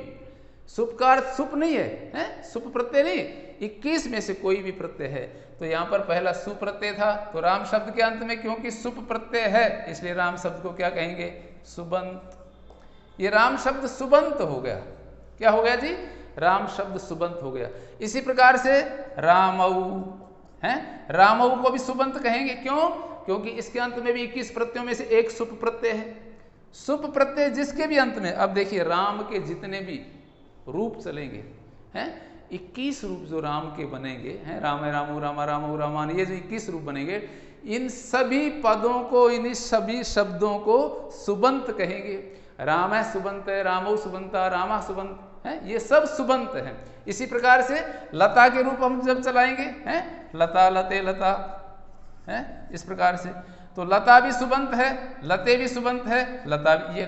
सुप का अर्थ सुप नहीं है, सुप प्रत्यय नहीं, 21 में से कोई भी प्रत्यय है। तो यहाँ पर पहला सु प्रत्यय था, तो राम शब्द के अंत में क्योंकि सुप प्रत्यय है, इसलिए राम शब्द को क्या कहेंगे? सुबंत। ये राम शब्द सुबंत हो गया। क्या हो गया जी? राम शब्द सुबंत हो गया। इसी प्रकार से रामऊ है, रामऊ को भी सुबंत कहेंगे। क्यों? क्योंकि इसके अंत में भी 21 प्रत्ययों में से एक सुप प्रत्यय है। सुप प्रत्यय जिसके भी अंत में, अब देखिए राम के जितने भी रूप चलेंगे, 21 रूप जो राम के बनेंगे, राम रामू रामा रामू रामान, ये जो 21 रूप बनेंगे, इन सभी पदों को, इन सभी शब्दों को सुबंत कहेंगे। राम है सुबंत है, रामो सुबंता, रामा सुबंत है, ये सब सुबंत हैं। इसी प्रकार से लता के रूप हम जब चलाएंगे, लता, लते, लता, इस प्रकार से, तो लता भी सुबंत है, लते भी सुबंत है, लता भी, ये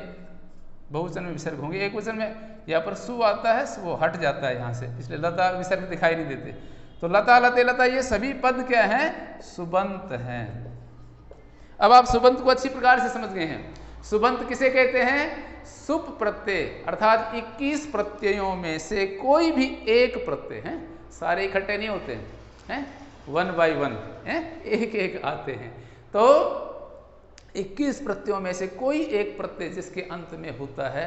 बहुवचन में विसर्ग होंगे। एक वचन में यहाँ पर सु आता है, वो हट जाता है यहाँ से, इसलिए लता विसर्ग दिखाई नहीं देते। तो लता, लते, लता, ये सभी पद क्या हैं? सुबंत हैं। अब आप सुबंत को अच्छी प्रकार से समझ गए हैं। सुबंत किसे कहते हैं? सुप प्रत्यय, अर्थात 21 प्रत्ययों में से कोई भी एक प्रत्यय है, सारे इकट्ठे नहीं होते हैं, 1 by 1 एक एक आते हैं। तो 21 प्रत्ययों में से कोई एक प्रत्यय जिसके अंत में होता है,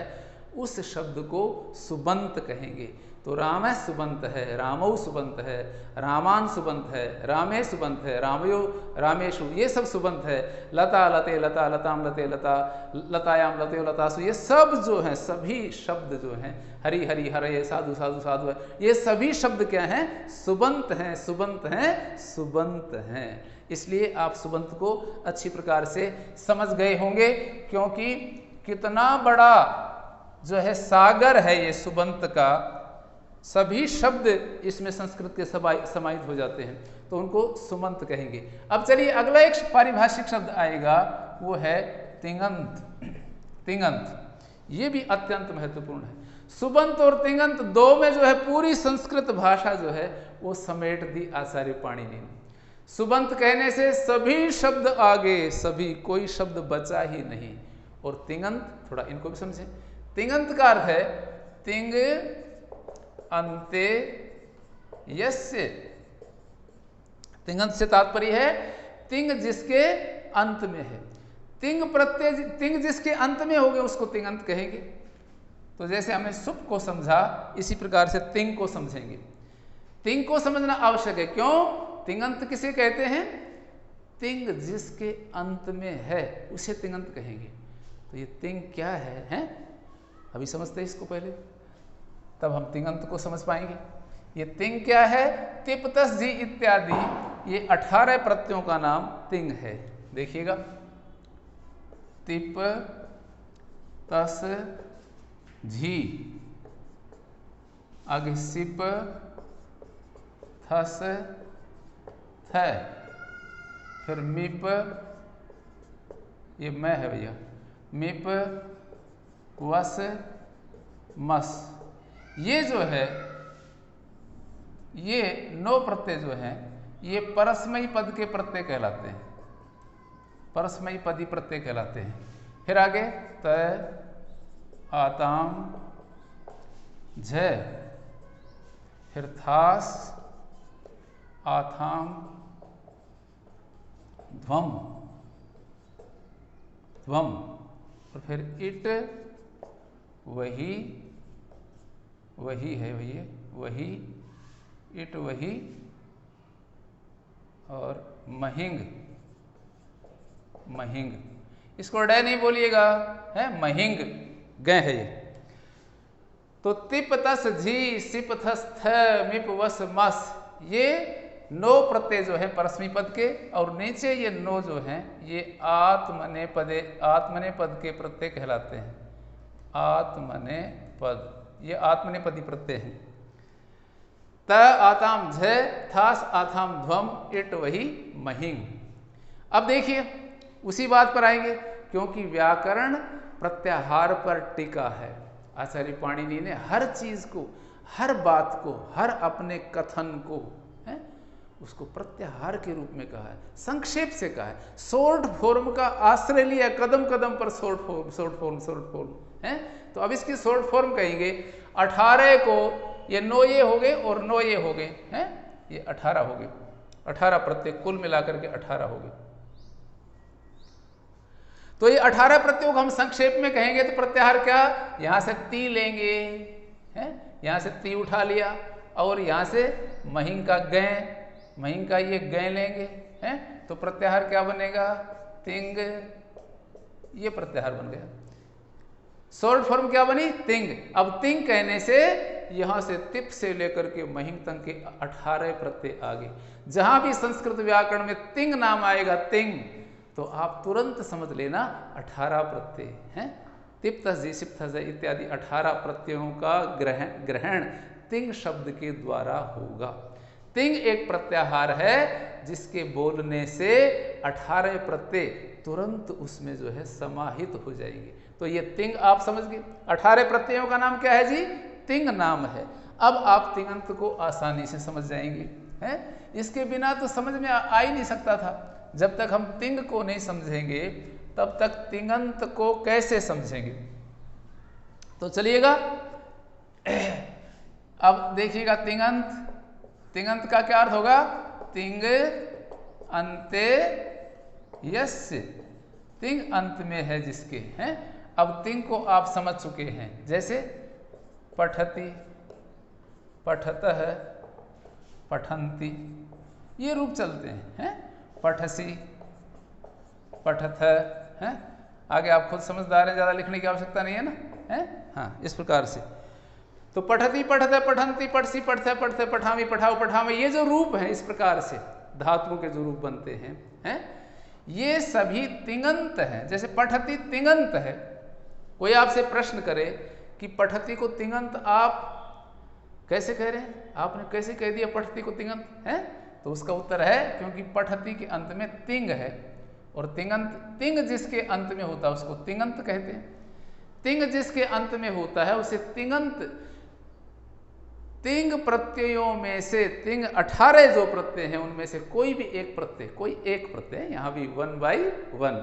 उस शब्द को सुबंत कहेंगे। तो राम है सुबंत है, रामौ सुबंत है, रामान सुबंत है, रामे सुबंत है, रामयो रामेशु, ये सब सुबंत है। लता लते लता, लताम लते लता, लतायाम लते लतासु, ये सब जो हैं सभी शब्द जो हैं, हरि हरि हरे, साधु साधु साधु है, ये सभी शब्द क्या हैं? सुबंत हैं, सुबंत हैं, सुबंत हैं। इसलिए आप सुबंत को अच्छी प्रकार से समझ गए होंगे, क्योंकि कितना बड़ा जो है सागर है ये सुबंत का, सभी शब्द इसमें संस्कृत के समाहित हो जाते हैं, तो उनको सुबंत कहेंगे। अब चलिए अगला एक पारिभाषिक शब्द आएगा, वो है तिङंत। तिङंत ये भी अत्यंत महत्वपूर्ण है। सुबंत और तिङंत दो में जो है पूरी संस्कृत भाषा जो है वो समेट दी आचार्य पाणिनि ने। सुबंत कहने से सभी शब्द आगे, सभी, कोई शब्द बचा ही नहीं। और तिङंत, थोड़ा इनको भी समझें। तिङंत का अर्थ है तिङ अन्ते यस्य। तिङंत से तात्पर्य है तिङ जिसके अंत में है। तिङ प्रत्यय, तिङ जिसके अंत में हो गए उसको तिङंत कहेंगे। तो जैसे हमने सुप को समझा, इसी प्रकार से तिङ को समझेंगे। तिङ को समझना आवश्यक है। क्यों? तिङंत किसे कहते हैं? तिङ जिसके अंत में है उसे तिङंत कहेंगे। तो ये तिङ क्या है? अभी समझते हैं इसको पहले, तब हम तिङंत को समझ पाएंगे। ये तिङ क्या है? तिप तस जी इत्यादि, ये 18 प्रत्ययों का नाम तिङ है। देखिएगा, तिप तस झी, आगे सिप थस थ, फिर मिप, ये मैं है भैया, मिप वस मस, ये जो है ये 9 प्रत्यय जो हैं ये परस्मयी पद के प्रत्यय कहलाते हैं। परस्मयी पदी प्रत्यय कहलाते हैं। फिर आगे त, आताम, झ, फिर थास, आथाम, ध्वम, ध्वम, और फिर इट, वही, वही है भैया, वही, इट वही, और महिंग, महिंग, इसको डे नहीं बोलिएगा, है महिंग, ग है ये। तो तिप तस झी, सिप थस थ, मिप वस मस, ये 9 प्रत्यय जो है परस्मी पद के, और नीचे ये 9 जो हैं ये आत्मनेपदे, आत्मनेपद के प्रत्यय कहलाते हैं। आत्मनेपद, ये आत्मनेपदी प्रत्यय हैं। त आताम झ, थास आथाम ध्वम, इट वही महिंग। अब देखिए उसी बात पर आएंगे, क्योंकि व्याकरण प्रत्याहार पर टिका है। आचार्य पाणिनि ने हर चीज को, हर बात को, हर अपने कथन को है उसको प्रत्याहार के रूप में कहा है, संक्षेप से कहा है, शॉर्ट फॉर्म का आश्रय लिया, कदम कदम पर short form, short form, short form है। तो अब इसकी शॉर्ट फॉर्म कहेंगे। 18 को ये 9 ये हो गए और 9 ये हो गए हैं, ये 18 हो गए। 18 प्रत्यय कुल मिलाकर के 18 हो गए। तो ये 18 प्रत्ययों को हम संक्षेप में कहेंगे तो प्रत्याहार क्या? यहां से ती लेंगे, हैं, यहां से ती उठा लिया, और यहां से महिंग का गै, महिंग का ये गै लेंगे, हैं, तो प्रत्याहार क्या बनेगा? तिंग, ये प्रत्याहार बन गया। शॉर्ट फॉर्म क्या बनी? तिंग। अब तिंग कहने से यहां से तिप से लेकर के महिंग तक के 18 प्रत्यय आ गए। जहां भी संस्कृत व्याकरण में तिंग नाम आएगा, तिंग, तो आप तुरंत समझ लेना 18 प्रत्यय हैं। तिप तस जी, सिप थस इत्यादि 18 प्रत्ययों का ग्रहण तिंग शब्द के द्वारा होगा। तिंग एक प्रत्याहार है जिसके बोलने से 18 प्रत्यय तुरंत उसमें जो है समाहित हो जाएंगे। तो ये तिंग आप समझ गए। 18 प्रत्ययों का नाम क्या है जी? तिंग नाम है। अब आप तिङंत को आसानी से समझ जाएंगे, हैं? इसके बिना तो समझ में आ ही नहीं सकता था। जब तक हम तिंग को नहीं समझेंगे तब तक तिङंत को कैसे समझेंगे? तो चलिएगा अब देखिएगा तिङंत। तिङंत का क्या अर्थ होगा? तिंग अंते यस्य, तिंग अंत में है जिसके, हैं, अब तिंग को आप समझ चुके हैं, जैसे पठति, पठतः, पठन्ति, ये रूप चलते हैं, पठसी, पठथ, हैं। आगे आप खुद समझदार हैं, ज़्यादा लिखने की आवश्यकता नहीं है ना, है हाँ, इस प्रकार से। तो पठति, पठत, पठन्ति, पठसी, पठथ, पठथ, पठामी, पठाओ, पठावे, ये जो रूप है इस प्रकार से धातुओं के जो रूप बनते हैं, ये सभी तिङन्त हैं। जैसे पठति तिङन्त है, कोई आपसे प्रश्न करे कि पठति को तिङन्त आप कैसे कह रहे हैं, आपने कैसे कह दिया पठति को तिङन्त है, तो उसका उत्तर है क्योंकि पठति के अंत में तिंग है और तिङन्त, तिंग जिसके अंत में होता है उसको तिङन्त कहते हैं। तिंग जिसके अंत में होता है उसे तिङन्त। तिंग प्रत्ययों में से तिंग 18 जो प्रत्यय हैं उनमें से कोई भी एक प्रत्यय, कोई एक प्रत्यय, यहां भी 1 by 1,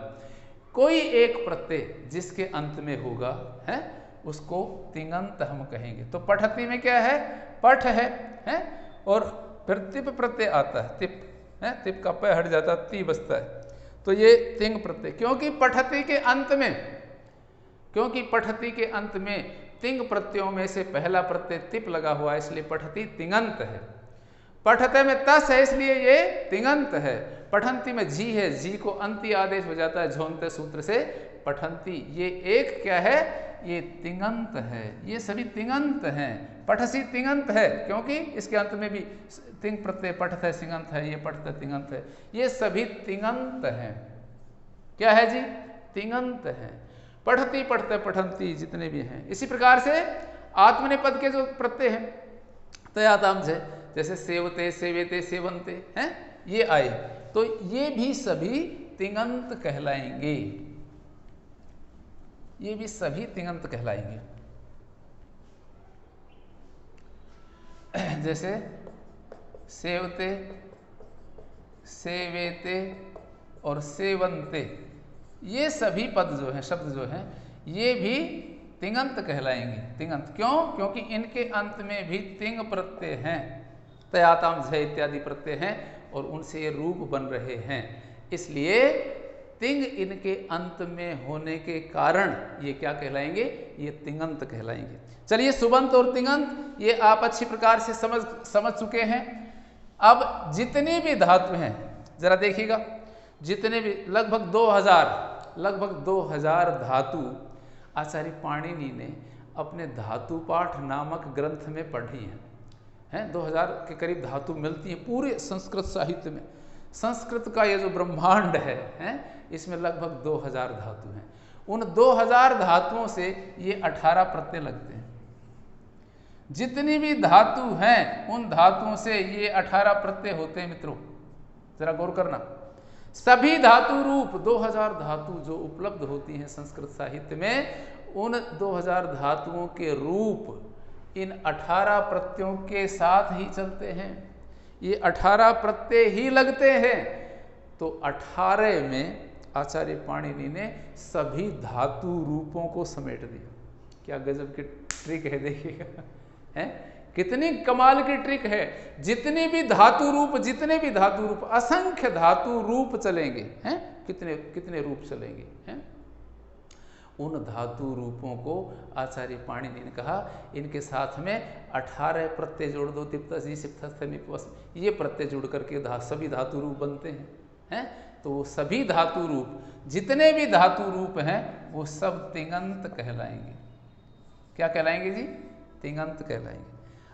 कोई एक प्रत्यय जिसके अंत में होगा है उसको तिङन्त हम कहेंगे। तो पठति में क्या है, पठ है और फिर तिप प्रत्यय आता है, तिप है, तिप का प हट जाता है, ती बचता है, तो ये तिंग प्रत्यय। क्योंकि पठति के अंत में, क्योंकि पठति के अंत में तिंग प्रत्ययों में से पहला प्रत्यय तिप लगा हुआ है, इसलिए पठति तिङन्त है। पठते में तस है इसलिए ये तिङन्त है। पठन्ति में जी है, जी को अंति आदेश हो जाता है झोंते सूत्र से, पठन्ति, ये एक क्या है, ये तिङन्त है। ये सभी तिङन्त हैं। पठसी तिङन्त है क्योंकि इसके अंत में भी तिंग प्रत्यय पठत है, सिङन्त है, ये पठत तिङन्त है, ये सभी तिङन्त हैं। क्या है जी, तिङन्त है। पठति, पठते, पठन्ति जितने भी हैं। इसी प्रकार से आत्मनेपद के जो प्रत्यय हैं तयाताम से, जैसे सेवते, सेवेते, सेवन्ते हैं, ये आए, तो ये भी सभी तिङन्त कहलाएंगे, ये भी सभी तिङन्त कहलाएंगे। जैसे सेवते, सेवेते और सेवन्ते, ये सभी पद जो हैं, शब्द जो हैं, ये भी तिङन्त कहलाएंगे। तिङन्त क्यों, क्योंकि इनके अंत में भी तिंग प्रत्यय हैं, तयाताम झ इत्यादि प्रत्यय हैं और उनसे ये रूप बन रहे हैं, इसलिए तिंग इनके अंत में होने के कारण ये क्या कहलाएंगे, ये तिङन्त कहलाएंगे। चलिए, सुबंत और तिङन्त ये आप अच्छी प्रकार से समझ चुके हैं। अब जितनी भी धातु हैं जरा देखिएगा, जितने भी लगभग 2000 धातु आचार्य पाणिनि ने अपने धातु पाठ नामक ग्रंथ में पढ़ी हैं। 2000 के करीब धातु मिलती है पूरे संस्कृत साहित्य में। संस्कृत का ये जो ब्रह्मांड है इसमें लगभग 2000 धातु हैं। उन 2000 धातुओं से ये 18 प्रत्यय लगते हैं। जितनी भी धातु हैं उन धातुओं से ये 18 प्रत्यय होते हैं। मित्रों जरा गौर करना, सभी धातु रूप 2000 धातु जो उपलब्ध होती हैं संस्कृत साहित्य में, उन 2000 धातुओं के रूप इन 18 प्रत्ययों के साथ ही चलते हैं। ये 18 प्रत्यय ही लगते हैं। तो 18 में आचार्य पाणिनि ने सभी धातु रूपों को समेट दिया। क्या गजब की ट्रिक है, देखिएगा है कितनी कमाल की ट्रिक है। जितने भी धातु रूप असंख्य धातु रूप चलेंगे, हैं कितने कितने रूप चलेंगे, हैं उन धातु रूपों को आचार्य पाणिनि ने कहा इनके साथ में 18 प्रत्यय जोड़ दो, तिप्तसी सिप्तस्थ निपवस, ये प्रत्यय जुड़ करके सभी धातु रूप बनते हैं। तो सभी धातु रूप, जितने भी धातु रूप हैं वो सब तिङन्त कहलाएंगे। क्या कहलाएंगे जी, तिङन्त कहलाएंगे।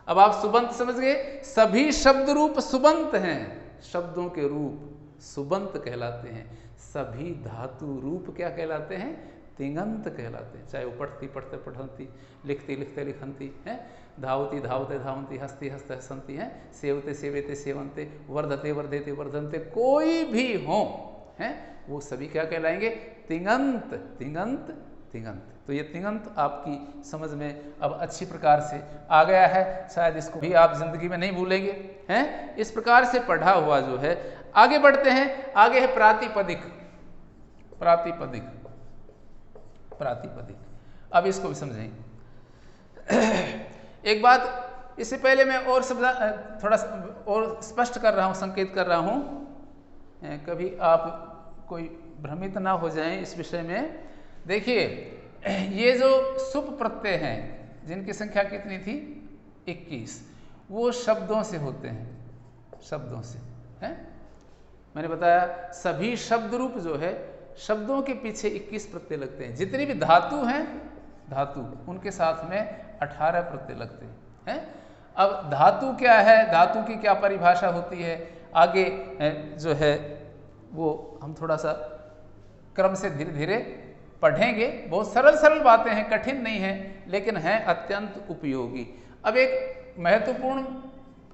अब आप सुबंत समझ गए, सभी शब्द रूप सुबंत हैं, शब्दों के रूप सुबंत कहलाते हैं। सभी धातु रूप क्या कहलाते हैं, तिङन्त कहलाते हैं। चाहे वो पठती पठते पठन्ति, लिखती लिखते लिखन्ति, हैं धावती धावते धावन्ति, हस्ती हस्ते हसन्ति, हैं सेवते सेवेते सेवन्ते, वर्धते वर्धेते वर्धन्ते, कोई भी हो हैं वो सभी क्या कहलाएंगे, तिङन्त तिङन्त तिङन्त। तो ये तिङन्त आपकी समझ में अब अच्छी प्रकार से आ गया है, शायद इसको भी आप जिंदगी में नहीं भूलेंगे, हैं इस प्रकार से पढ़ा हुआ जो है। आगे बढ़ते हैं, आगे है प्रातिपदिक। प्रातिपदिक प्रातिपदिक अब इसको भी समझें। एक बात इससे पहले मैं और थोड़ा और स्पष्ट कर रहा हूँ, संकेत कर रहा हूँ, कभी आप कोई भ्रमित ना हो जाएं इस विषय में। देखिए ये जो सुप प्रत्यय हैं जिनकी संख्या कितनी थी 21, वो शब्दों से होते हैं, शब्दों से हैं। मैंने बताया सभी शब्द रूप जो है शब्दों के पीछे 21 प्रत्यय लगते हैं। जितनी भी धातु हैं धातु उनके साथ में 18 प्रत्यय लगते हैं। अब धातु क्या है, धातु की क्या परिभाषा होती है, आगे जो है वो हम थोड़ा सा क्रम से धीरे धीरे पढ़ेंगे। बहुत सरल सरल बातें हैं, कठिन नहीं है, लेकिन हैं अत्यंत उपयोगी। अब एक महत्वपूर्ण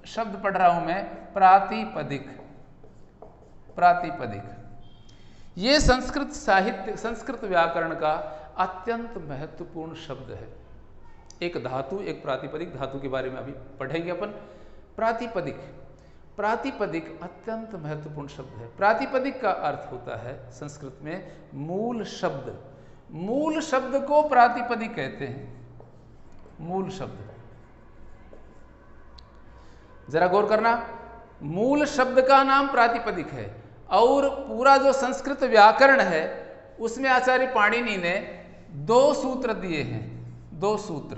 शब्द पढ़ रहा हूं मैं, प्रातिपदिक। प्रातिपदिक ये संस्कृत साहित्य, संस्कृत व्याकरण का अत्यंत महत्वपूर्ण शब्द है। एक धातु, एक प्रातिपदिक, धातु के बारे में अभी पढ़ेंगे अपन। प्रातिपदिक, प्रातिपदिक अत्यंत महत्वपूर्ण शब्द है। प्रातिपदिक का अर्थ होता है संस्कृत में मूल शब्द। मूल शब्द को प्रातिपदिक कहते हैं। मूल शब्द, जरा गौर करना, मूल शब्द का नाम प्रातिपदिक है। और पूरा जो संस्कृत व्याकरण है उसमें आचार्य पाणिनि ने 2 सूत्र दिए हैं, 2 सूत्र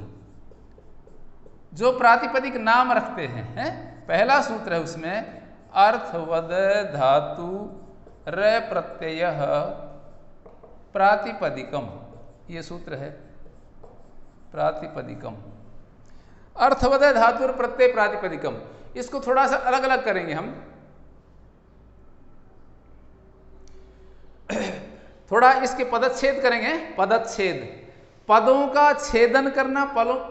जो प्रातिपदिक नाम रखते हैं। पहला सूत्र है उसमें अर्थवद धातु र प्रत्यय प्रातिपदिकम, ये सूत्र है प्रातिपदिकम। अर्थवद धातु प्रत्यय प्रातिपदिकम, इसको थोड़ा सा अलग अलग करेंगे हम। थोड़ा इसके पदच्छेद करेंगे। पदच्छेद, पदों का छेदन करना,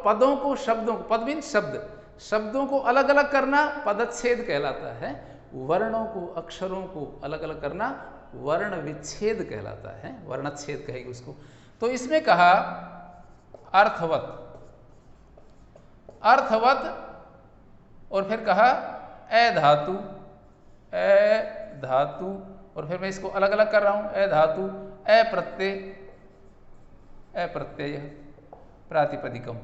पदों को, शब्दों को, पद मीन शब्द, शब्दों को अलग अलग करना पदच्छेद कहलाता है। वर्णों को, अक्षरों को अलग अलग करना वर्ण विच्छेद कहलाता है, वर्णच्छेद कहेंगे उसको। तो इसमें कहा अर्थवत, अर्थवत, और फिर कहा ए धातु, ए धातु, और फिर मैं इसको अलग अलग कर रहा हूं, ए धातु, ए प्रत्यय, ए प्रत्यय प्रातिपदिकम।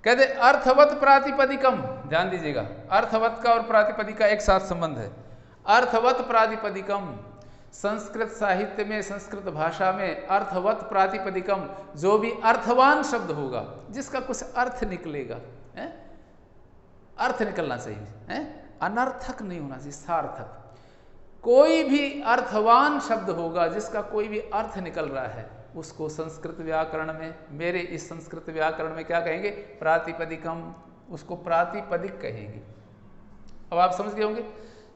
कहते अर्थवत प्रातिपदिकम, ध्यान दीजिएगा, अर्थवत का और प्रातिपदिक का एक साथ संबंध है। अर्थवत प्रातिपदिकम, संस्कृत साहित्य में, संस्कृत भाषा में अर्थवत प्रातिपदिकम, जो भी अर्थवान शब्द होगा, जिसका कुछ अर्थ निकलेगा, अर्थ निकलना चाहिए, अनर्थक नहीं होना चाहिए, सार्थक। कोई भी अर्थवान शब्द होगा जिसका कोई भी अर्थ निकल रहा है, उसको संस्कृत व्याकरण में, मेरे इस संस्कृत व्याकरण में क्या कहेंगे, प्रातिपदिकम, उसको प्रातिपदिक कहेंगे। अब आप समझ गए होंगे,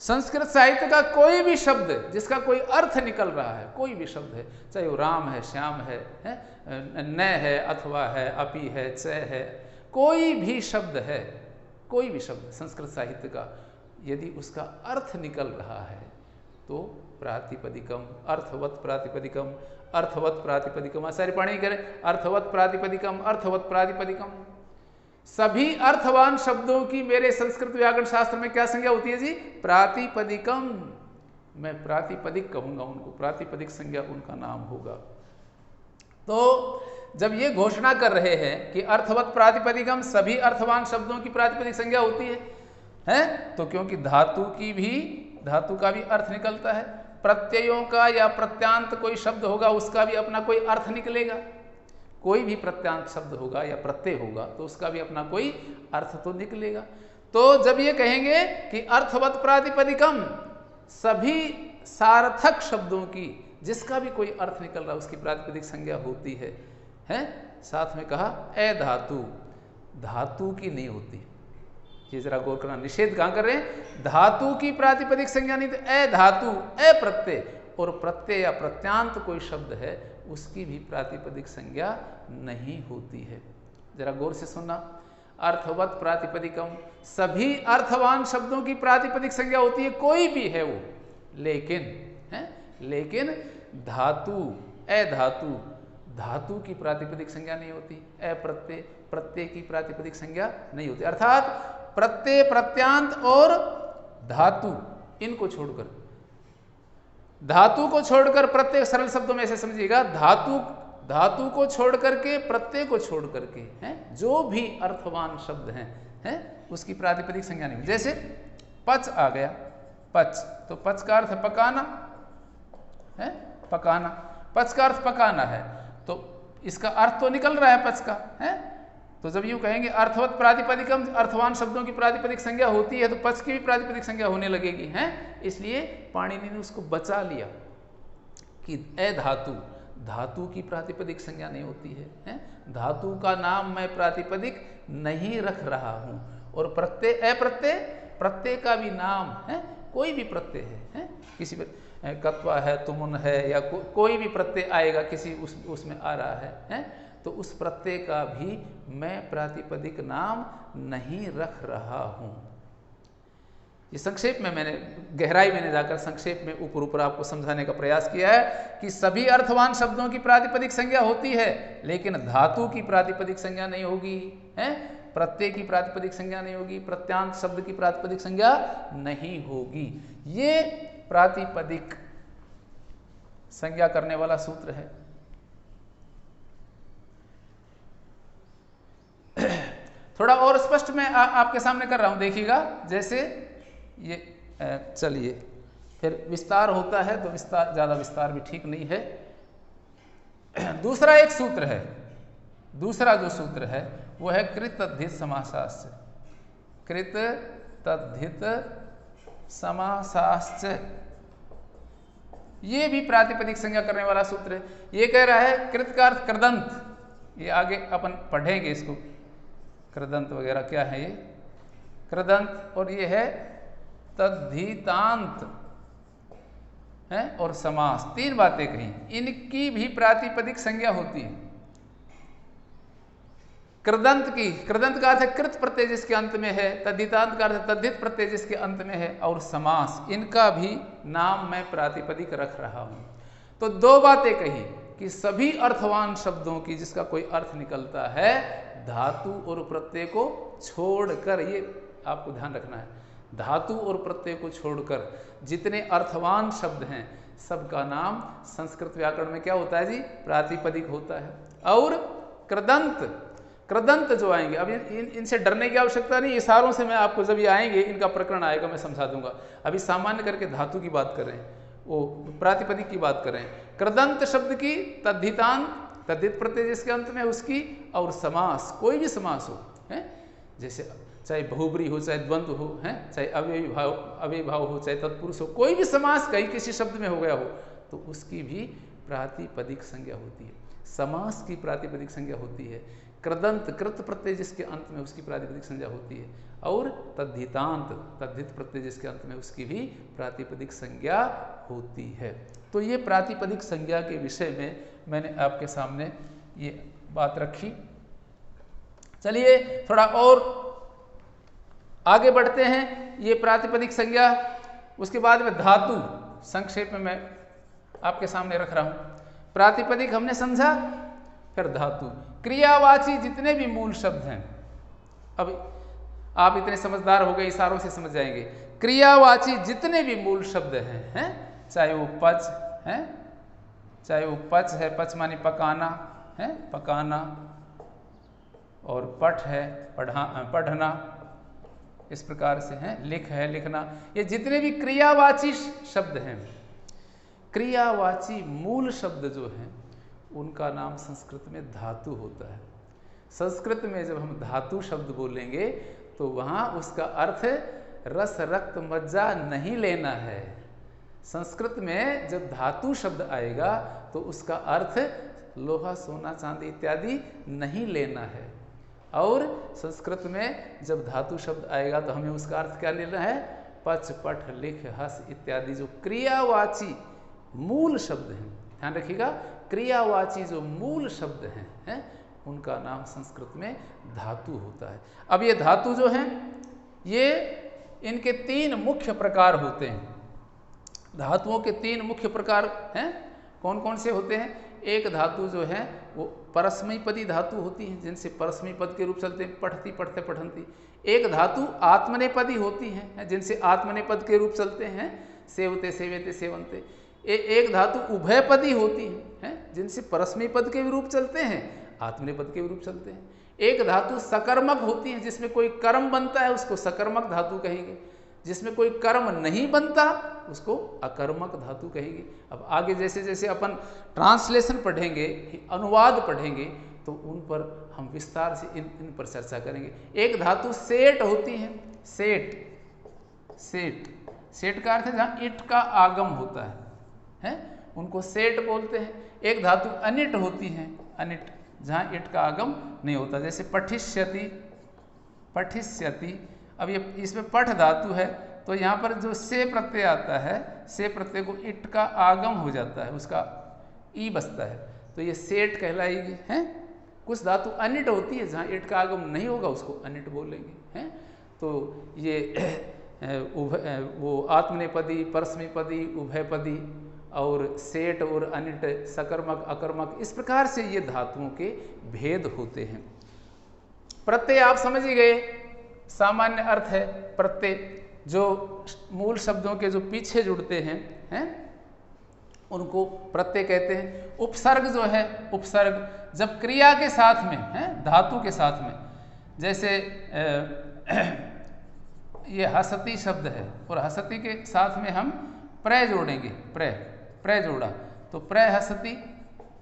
संस्कृत साहित्य का कोई भी शब्द जिसका कोई अर्थ निकल रहा है, कोई भी शब्द है, चाहे वो राम है, श्याम है, न है, अथवा है, अपि है, च है, कोई भी शब्द है, कोई भी शब्द संस्कृत साहित्य का, यदि उसका अर्थ निकल रहा है तो प्रातिपदिकम, अर्थवत प्रातिपदिकम, अर्थवत प्रातिपदिकम। आचार्य पाणिनि कह रहे अर्थवत प्रातिपदिकम, अर्थवत प्रातिपदिकम। सभी अर्थवान शब्दों की मेरे संस्कृत व्याकरण शास्त्र में क्या संज्ञा होती है जी, प्रातिपदिकम। मैं प्रातिपदिक कहूंगा उनको, प्रातिपदिक संज्ञा उनका नाम होगा। तो जब ये घोषणा कर रहे हैं कि अर्थवत प्रातिपदिकम, सभी अर्थवान शब्दों की प्रातिपदिक संज्ञा होती है, तो क्योंकि धातु का भी अर्थ निकलता है, प्रत्ययों का या प्रत्यांत कोई शब्द होगा उसका भी अपना कोई अर्थ निकलेगा, कोई भी प्रत्यांत शब्द होगा या प्रत्यय होगा तो उसका भी अपना कोई अर्थ तो निकलेगा। तो जब ये कहेंगे कि अर्थवत प्रातिपदिकम, सभी सार्थक शब्दों की जिसका भी कोई अर्थ निकल रहा है उसकी प्रातिपदिक संज्ञा होती है, साथ में कहा ए धातु, धातु की नहीं होती। ये जरा गौर करना, निषेध कहां कर रहे हैं, धातु की प्रातिपदिक संज्ञा नहीं, तो ए धातु, ए प्रत्यय, और प्रत्यय या प्रत्यांत कोई शब्द है उसकी भी प्रातिपदिक संज्ञा नहीं होती है। जरा गौर से सुनना, अर्थवत प्रातिपदिकम, सभी अर्थवान शब्दों की प्रातिपदिक संज्ञा होती है, कोई भी है वो, लेकिन धातु, ए धातु, धातु की प्रातिपदिक संज्ञा नहीं होती, ए प्रत्यय, प्रत्यय की प्रातिपदिक संज्ञा नहीं होती। अर्थात प्रत्यय, प्रत्यांत और धातु, इनको छोड़कर, धातु को छोड़कर, प्रत्यय सरल शब्दों में ऐसे समझिएगा, धातु को छोड़ करके, प्रत्यय को छोड़ करके जो भी अर्थवान शब्द हैं उसकी प्रातिपदिक संज्ञा नहीं। जैसे पच आ गया, पच, तो पच का अर्थ पकाना है, पकाना, पच का अर्थ पकाना है, तो इसका अर्थ तो निकल रहा है पच का, है। तो जब यूँ कहेंगे अर्थवत प्रातिपदिकम, अर्थवान शब्दों की प्रातिपदिक संज्ञा होती है तो पच की भी प्रातिपदिक संज्ञा होने लगेगी, है। इसलिए पाणिनि ने उसको बचा लिया कि अधातु, धातु की प्रातिपदिक संज्ञा नहीं होती है? धातु का नाम मैं प्रातिपदिक नहीं रख रहा हूं। और प्रत्यय, अप्रत्यय, प्रत्यय का भी नाम है, कोई भी प्रत्यय है? किसी पर कत्वा है, तुमुन है, या कोई भी प्रत्यय आएगा किसी उसमें आ रहा है, तो उस प्रत्यय का भी मैं प्रातिपदिक नाम नहीं रख रहा हूं। ये संक्षेप में मैंने, गहराई में जाकर संक्षेप में ऊपर आपको समझाने का प्रयास किया है कि सभी अर्थवान शब्दों की प्रातिपदिक संज्ञा होती है, लेकिन धातु की प्रातिपदिक संज्ञा नहीं होगी, है। प्रत्यय की प्रातिपदिक संज्ञा नहीं होगी, प्रत्यांत शब्द की प्रातिपदिक संज्ञा नहीं होगी। ये प्रातिपदिक संज्ञा करने वाला सूत्र है। थोड़ा और स्पष्ट मैं आपके सामने कर रहा हूं, देखिएगा। जैसे ये, चलिए फिर विस्तार होता है तो विस्तार, ज्यादा विस्तार भी ठीक नहीं है। दूसरा एक सूत्र है, दूसरा जो सूत्र है वो है कृत तद्धित समासाश्च। कृत तद्धित समासाश्च, ये भी प्रातिपदिक संज्ञा करने वाला सूत्र है। ये कह रहा है कृत का अर्थ कृदंत, ये आगे अपन पढ़ेंगे इसको, कृदंत वगैरह क्या है ये, कृदंत, और ये है तद्धितांत, है, और समास, तीन बातें कही। इनकी भी प्रातिपदिक संज्ञा होती है। कृदंत की, कृदंत का अर्थ है कृत प्रत्यय जिसके अंत में है, तद्धितांत का अर्थ है तद्धित प्रत्यय जिसके अंत में है, और समास, इनका भी नाम मैं प्रातिपदिक रख रहा हूं। तो दो बातें कही कि सभी अर्थवान शब्दों की जिसका कोई अर्थ निकलता है, धातु और प्रत्यय को छोड़कर, ये आपको ध्यान रखना है, धातु और प्रत्यय को छोड़कर जितने अर्थवान शब्द हैं सबका नाम संस्कृत व्याकरण में क्या होता है जी, प्रातिपदिक होता है। और कृदंत, कृदंत जो आएंगे, अब इनसे डरने की आवश्यकता नहीं, इशारों से मैं आपको, जब ये आएंगे इनका प्रकरण आएगा मैं समझा दूंगा। अभी सामान्य करके धातु की बात कर रहे हैं, वो प्रातिपदिक की बात कर रहे हैं। कृदंत शब्द की तद्धितांत, तद्धित प्रत्यय जिसके अंत में उसकी, और समास, कोई भी समास हो, है, जैसे चाहे बहुब्री हो, चाहे द्वंद्व हो, है, चाहे अव्ययभाव हो, चाहे तत्पुरुष हो, कोई भी समास कहीं किसी शब्द में हो गया हो तो उसकी भी प्रातिपदिक संज्ञा होती है। समास की प्रातिपदिक संज्ञा होती है। कृदंत, कृत प्रत्यय जिसके अंत में उसकी प्रातिपदिक संज्ञा होती है। और तद्धितांत, तद्धित प्रत्यय जिसके अंत में उसकी भी प्रातिपदिक संज्ञा होती है। तो ये प्रातिपदिक संज्ञा के विषय में मैंने आपके सामने ये बात रखी। चलिए थोड़ा और आगे बढ़ते हैं। ये प्रातिपदिक संज्ञा, उसके बाद में धातु संक्षेप में मैं आपके सामने रख रहा हूं। प्रातिपदिक हमने समझा, फिर धातु, क्रियावाची जितने भी मूल शब्द हैं, अब आप इतने समझदार हो गए, इशारों से समझ जाएंगे। क्रियावाची जितने भी मूल शब्द हैं, चाहे वो पच है, चाहे वो पच है, पच मानी पकाना है, पकाना, और पठ है, पढ़ना, इस प्रकार से हैं, लिख है, लिखना, ये जितने भी क्रियावाची शब्द हैं, क्रियावाची मूल शब्द जो हैं उनका नाम संस्कृत में धातु होता है। संस्कृत में जब हम धातु शब्द बोलेंगे तो वहाँ उसका अर्थ रस रक्त मज्जा नहीं लेना है। संस्कृत में जब धातु शब्द आएगा तो उसका अर्थ लोहा सोना चांदी इत्यादि नहीं लेना है। और संस्कृत में जब धातु शब्द आएगा तो हमें उसका अर्थ क्या लेना है, पच पठ लिख हस इत्यादि जो क्रियावाची मूल शब्द हैं, ध्यान रखिएगा, क्रियावाची जो मूल शब्द हैं उनका नाम संस्कृत में धातु होता है। अब ये धातु जो हैं ये, इनके तीन मुख्य प्रकार होते हैं। धातुओं के तीन मुख्य प्रकार हैं, कौन कौन से होते हैं? एक धातु जो है वो परस्मैपदी धातु होती है, जिनसे परस्मै पद के रूप चलते हैं, पठती पठते पठंती। एक धातु आत्मनेपदी होती हैं, जिनसे आत्मनेपद के रूप चलते हैं, सेवते सेवेते सेवंते। एक धातु उभयपदी होती है, जिनसे परस्मै पद के भी रूप चलते हैं, आत्मनेपद के भी रूप चलते हैं। एक धातु सकर्मक होती है, जिसमें कोई कर्म बनता है उसको सकर्मक धातु कहेंगे। जिसमें कोई कर्म नहीं बनता उसको अकर्मक धातु कहेंगे। अब आगे जैसे जैसे अपन ट्रांसलेशन पढ़ेंगे, अनुवाद पढ़ेंगे, तो उन पर हम विस्तार से इन पर चर्चा करेंगे। एक धातु सेट होती है, सेट। सेट सेट का अर्थ है जहाँ इट का आगम होता है, उनको सेट बोलते हैं। एक धातु अनिट होती है, अनिट, जहाँ इट का आगम नहीं होता, जैसे पठिष्यति, पठिष्यति। अब ये इसमें पठ धातु है, तो यहाँ पर जो से प्रत्यय आता है, से प्रत्यय को इट का आगम हो जाता है, उसका ई बसता है, तो ये सेट कहलाएगी। हैं कुछ धातु अनिट होती है, जहाँ इट का आगम नहीं होगा उसको अनिट बोलेंगे। हैं तो ये वो आत्मनेपदी, परस्मैपदी, उभयपदी और सेट और अनिट, सकर्मक, अकर्मक, इस प्रकार से ये धातुओं के भेद होते हैं। प्रत्यय आप समझ ही गए, सामान्य अर्थ है प्रत्यय, जो मूल शब्दों के जो पीछे जुड़ते हैं उनको प्रत्यय कहते हैं। उपसर्ग जो है, उपसर्ग जब क्रिया के साथ में है, धातु के साथ में, जैसे ये हसती शब्द है और हसती के साथ में हम प्रय जोड़ेंगे, प्रय जोड़ा तो प्रहसती,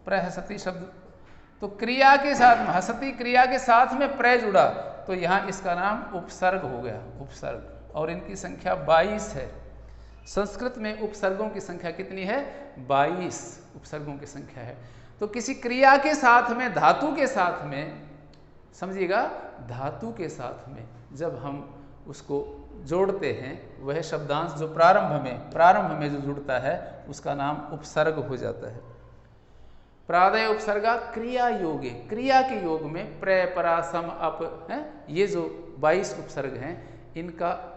प्रहसती शब्द, तो क्रिया के साथ में, हसती क्रिया के साथ में प्रय जुड़ा, तो यहाँ इसका नाम उपसर्ग हो गया, उपसर्ग। और इनकी संख्या 22 है। संस्कृत में उपसर्गों की संख्या कितनी है? 22 उपसर्गों की संख्या है। तो किसी क्रिया के साथ में, धातु के साथ में, समझिएगा, धातु के साथ में जब हम उसको जोड़ते हैं, वह शब्दांश जो प्रारंभ में जो जुड़ता है उसका नाम उपसर्ग हो जाता है। प्रादय उपसर्गा क्रिया योगे, क्रिया के योग में प्रय, परा, सम, अप है, ये जो 22 उपसर्ग हैं, इनका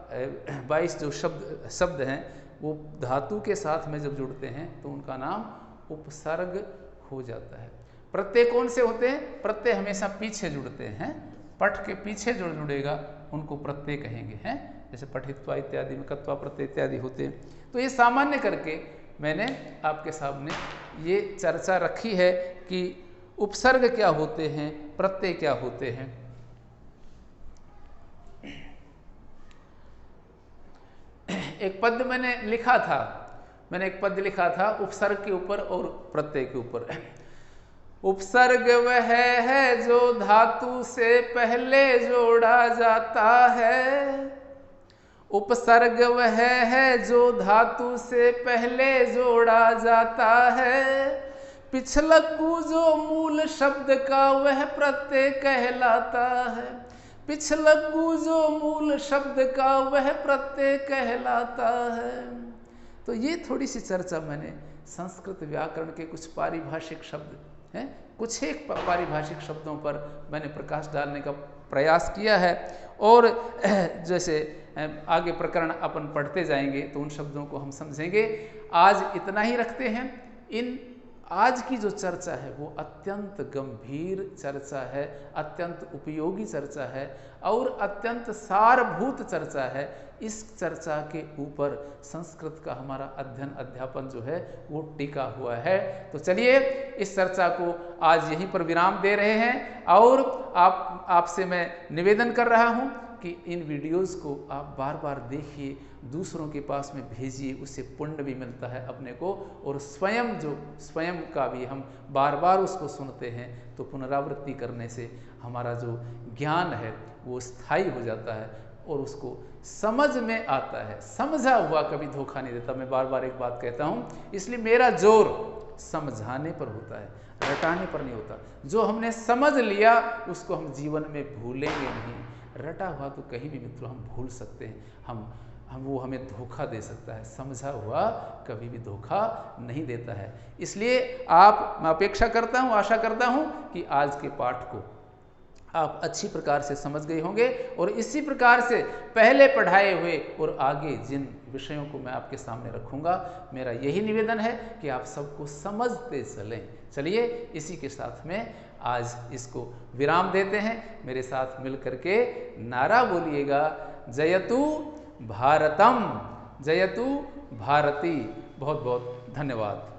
22 जो शब्द हैं वो धातु के साथ में जब जुड़ते हैं तो उनका नाम उपसर्ग हो जाता है। प्रत्यय कौन से होते हैं? प्रत्यय हमेशा पीछे जुड़ते हैं, पठ के पीछे जो जुड़ेगा उनको प्रत्यय कहेंगे। हैं जैसे पठित्वा इत्यादि में कत्वा प्रत्यय इत्यादि होते हैं। तो ये सामान्य करके मैंने आपके सामने ये चर्चा रखी है कि उपसर्ग क्या होते हैं, प्रत्यय क्या होते हैं। एक पद्य मैंने लिखा था उपसर्ग के ऊपर और प्रत्यय के ऊपर। उपसर्ग वह है जो धातु से पहले जोड़ा जाता है, उपसर्ग वह है जो धातु से पहले जोड़ा जाता है, पिछलकु जो मूल शब्द का वह प्रत्यय कहलाता है, पिछलकु जो मूल शब्द का वह प्रत्यय कहलाता है। तो ये थोड़ी सी चर्चा मैंने संस्कृत व्याकरण के कुछ पारिभाषिक शब्द हैं, कुछ एक पारिभाषिक शब्दों पर मैंने प्रकाश डालने का प्रयास किया है। और जैसे आगे प्रकरण अपन पढ़ते जाएंगे तो उन शब्दों को हम समझेंगे। आज इतना ही रखते हैं। इन आज की जो चर्चा है वो अत्यंत गंभीर चर्चा है, अत्यंत उपयोगी चर्चा है और अत्यंत सारभूत चर्चा है। इस चर्चा के ऊपर संस्कृत का हमारा अध्ययन अध्यापन जो है वो टिका हुआ है। तो चलिए इस चर्चा को आज यहीं पर विराम दे रहे हैं और आपसे मैं निवेदन कर रहा हूँ कि इन वीडियोस को आप बार बार देखिए, दूसरों के पास में भेजिए, उससे पुण्य भी मिलता है अपने को, और स्वयं का भी हम बार बार उसको सुनते हैं तो पुनरावृत्ति करने से हमारा जो ज्ञान है वो स्थायी हो जाता है और उसको समझ में आता है। समझा हुआ कभी धोखा नहीं देता, मैं बार बार एक बात कहता हूँ। इसलिए मेरा जोर समझाने पर होता है, रटाने पर नहीं होता। जो हमने समझ लिया उसको हम जीवन में भूलेंगे नहीं। रटा हुआ तो कहीं भी मित्रों हम भूल सकते हैं, हम वो हमें धोखा दे सकता है। समझा हुआ कभी भी धोखा नहीं देता है। इसलिए मैं अपेक्षा करता हूँ, आशा करता हूँ कि आज के पाठ को आप अच्छी प्रकार से समझ गए होंगे और इसी प्रकार से पहले पढ़ाए हुए और आगे जिन विषयों को मैं आपके सामने रखूंगा, मेरा यही निवेदन है कि आप सबको समझते चलें। चलिए इसी के साथ में आज इसको विराम देते हैं। मेरे साथ मिल करके नारा बोलिएगा, जयतु भारतम, जयतु भारती। बहुत बहुत धन्यवाद।